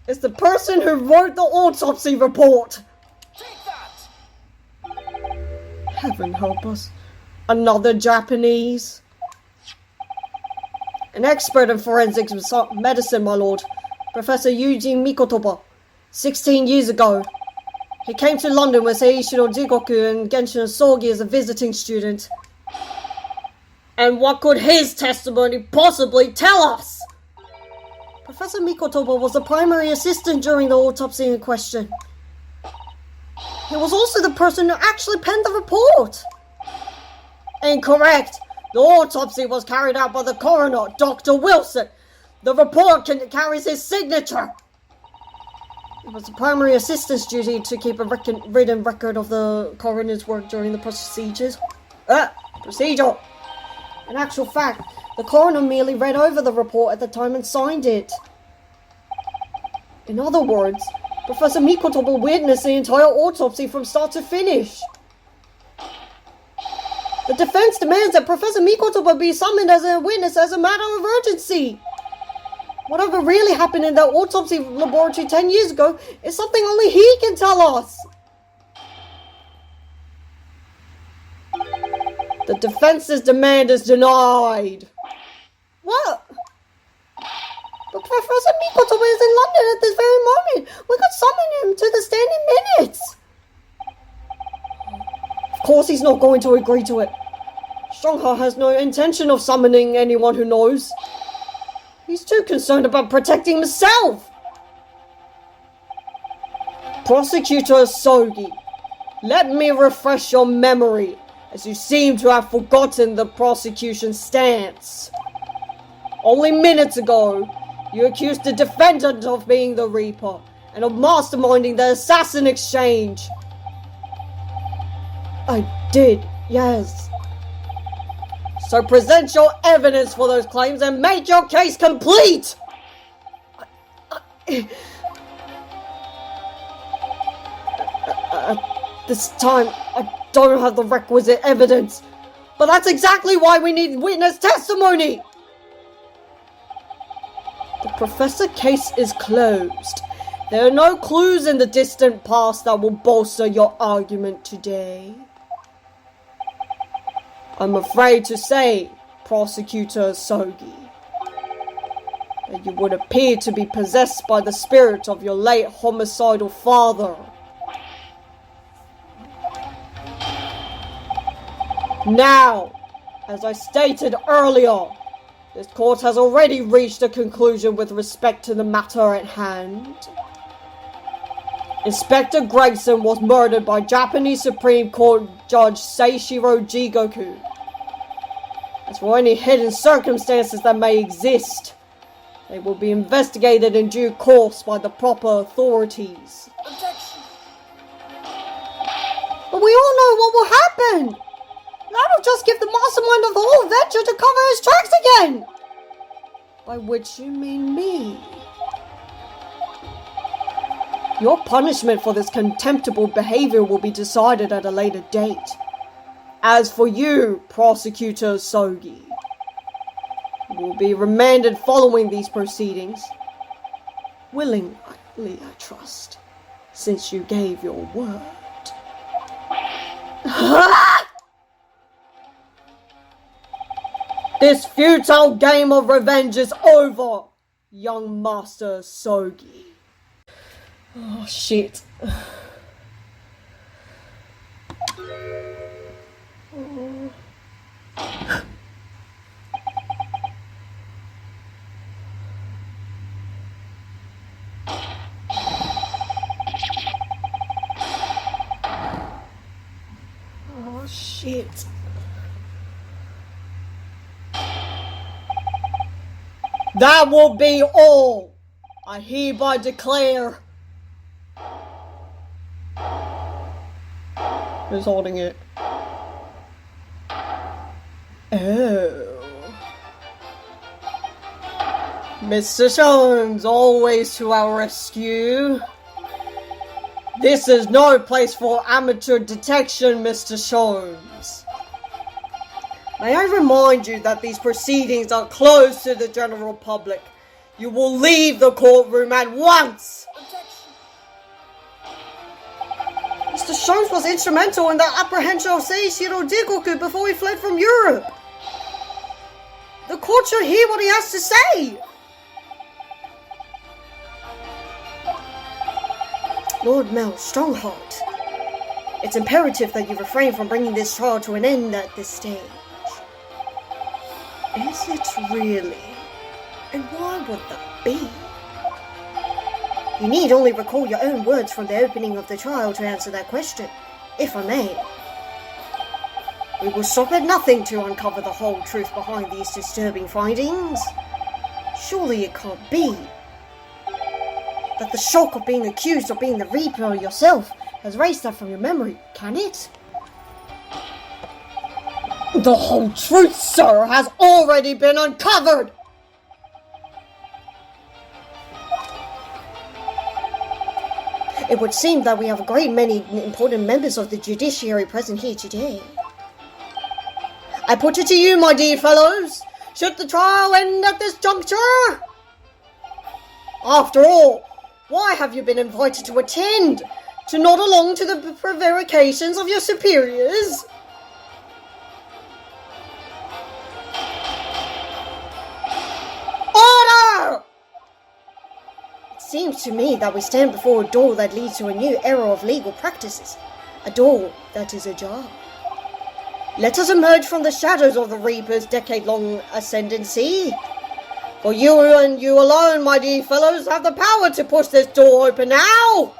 is the person who wrote the autopsy report. Take that! Heaven help us. Another Japanese. An expert in forensics medicine, my lord. Professor Eugene Mikotoba. 16 years ago. He came to London with Seishiro Jigoku and Genshin Sogi as a visiting student. And what could his testimony possibly tell us? Professor Mikotoba was the primary assistant during the autopsy in question. He was also the person who actually penned the report. Incorrect. The autopsy was carried out by the coroner, Dr. Wilson. The report carries his signature. It was the primary assistant's duty to keep a written record of the coroner's work during the procedure. In actual fact, the coroner merely read over the report at the time and signed it. In other words, Professor Mikotoba witnessed the entire autopsy from start to finish. The defense demands that Professor Mikotoba be summoned as a witness as a matter of urgency. Whatever really happened in that autopsy laboratory 10 years ago is something only he can tell us. The defense's demand is denied. What? But Professor Mikotoba is in London at this very moment. We could summon him to the stand in minutes. Of course he's not going to agree to it. Strongheart has no intention of summoning anyone who knows. He's too concerned about protecting himself. Prosecutor Sogi, let me refresh your memory, as you seem to have forgotten the prosecution's stance. Only minutes ago, you accused the defendant of being the Reaper and of masterminding the assassin exchange. I did, yes. So present your evidence for those claims and make your case complete! At this time, I don't have the requisite evidence. But that's exactly why we need witness testimony! The Professor case is closed. There are no clues in the distant past that will bolster your argument today. I'm afraid to say, Prosecutor Sogi, that you would appear to be possessed by the spirit of your late homicidal father. Now, as I stated earlier, this court has already reached a conclusion with respect to the matter at hand. Inspector Gregson was murdered by Japanese Supreme Court Judge Seishiro Jigoku. As for any hidden circumstances that may exist, they will be investigated in due course by the proper authorities. Objection. But we all know what will happen! That'll just give the mastermind of the whole venture to cover his tracks again! By which you mean me. Your punishment for this contemptible behavior will be decided at a later date. As for you, Prosecutor Sogi, you will be remanded following these proceedings. Willingly, I trust, since you gave your word. This futile game of revenge is over, young Master Sogi. Oh, shit. Oh, shit. That will be all. I hereby declare. Who's holding it? Oh. Mr. Jones, always to our rescue. This is no place for amateur detection, Mr. Jones. May I remind you that these proceedings are closed to the general public. You will leave the courtroom at once! Objection. Mr. Jones was instrumental in the apprehension of Seishiro Jigoku before he fled from Europe. The court should hear what he has to say! Lord Mel Strongheart, it's imperative that you refrain from bringing this trial to an end at this stage. Is it really? And why would that be? You need only recall your own words from the opening of the trial to answer that question, if I may. We will stop at nothing to uncover the whole truth behind these disturbing findings. Surely it can't be that the shock of being accused of being the Reaper yourself has erased that from your memory, can it? The whole truth, sir, has already been uncovered! It would seem that we have a great many important members of the judiciary present here today. I put it to you, my dear fellows, should the trial end at this juncture? After all, why have you been invited to attend? To nod along to the prevarications of your superiors? Order! It seems to me that we stand before a door that leads to a new era of legal practices. A door that is ajar. Let us emerge from the shadows of the Reaper's decade-long ascendancy. For you and you alone, my dear fellows, have the power to push this door open now!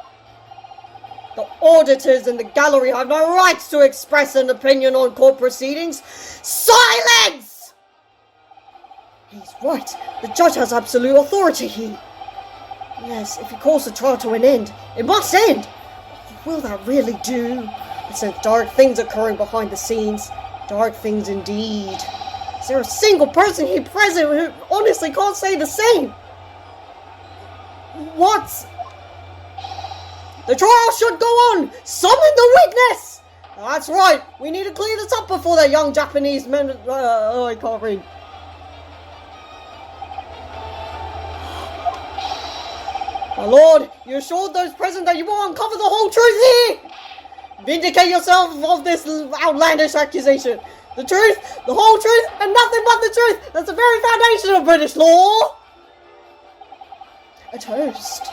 The auditors in the gallery have no rights to express an opinion on court proceedings. Silence! He's right. The judge has absolute authority here. Yes, if he calls the trial to an end, it must end. Will that really do? I sense dark things occurring behind the scenes. Dark things indeed. Is there a single person here present who honestly can't say the same? What? The trial should go on! Summon the witness! That's right, we need to clear this up before that young Japanese man... I can't read. My lord, you assured those present that you will uncover the whole truth here! Vindicate yourself of this outlandish accusation. The truth, the whole truth, and nothing but the truth! That's the very foundation of British law! A toast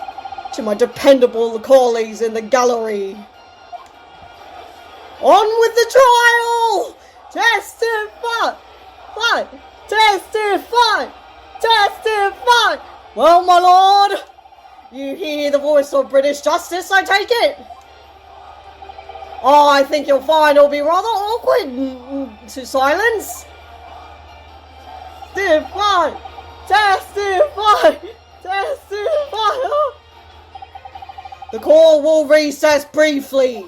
to my dependable colleagues in the gallery. On with the trial! Testify! Testify! Testify! Well, my lord, you hear the voice of British justice, I take it? Oh, I think you'll find it'll be rather awkward to silence. Testify! Testify! Testify! The court will recess briefly.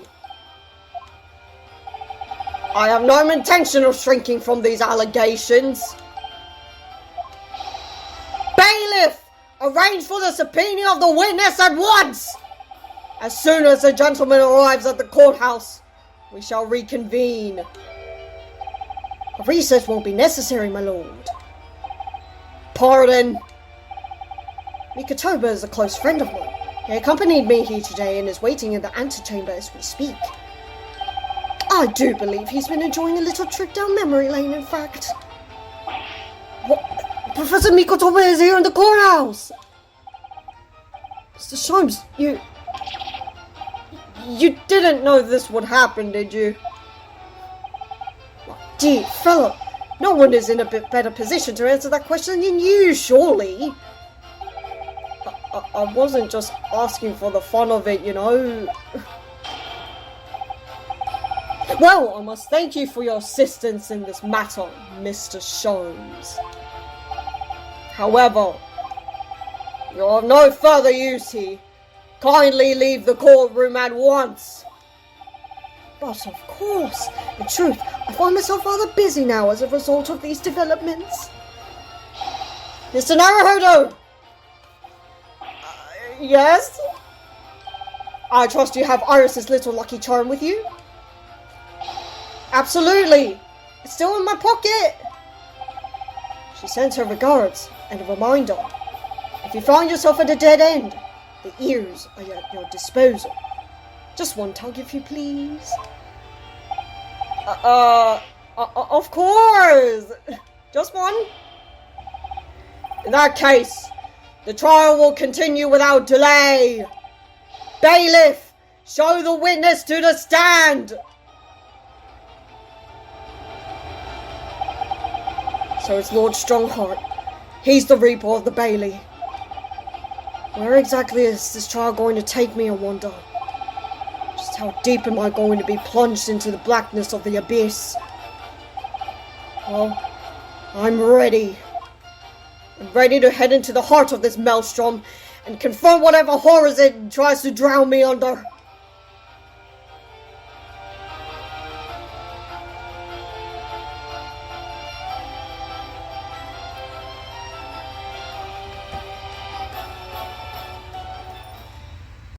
I have no intention of shrinking from these allegations. Bailiff, arrange for the subpoena of the witness at once. As soon as the gentleman arrives at the courthouse, we shall reconvene. A recess won't be necessary, my lord. Pardon. Mikotoba is a close friend of mine. He accompanied me here today and is waiting in the antechamber as we speak. I do believe he's been enjoying a little trip down memory lane, in fact. What? Professor Mikotoba is here in the courthouse! Mr. Sholmes, You didn't know this would happen, did you? Dear fellow, no one is in a bit better position to answer that question than you, surely. I wasn't just asking for the fun of it, you know. Well, I must thank you for your assistance in this matter, Mr. Sholmes. However, you're of no further use here. Kindly leave the courtroom at once. But of course, in truth, I find myself rather busy now as a result of these developments. Mr. Naruhodo! Yes? I trust you have Iris's little lucky charm with you? Absolutely! It's still in my pocket! She sends her regards and a reminder. If you find yourself at a dead end, the ears are at your disposal. Just one tug, if you please. Of course! Just one? In that case, the trial will continue without delay. Bailiff, show the witness to the stand! So it's Lord Strongheart. He's the Reaper of the Bailey. Where exactly is this trial going to take me, I wonder? Just how deep am I going to be plunged into the blackness of the abyss? Well, I'm ready. I'm ready to head into the heart of this maelstrom and confront whatever horrors it tries to drown me under.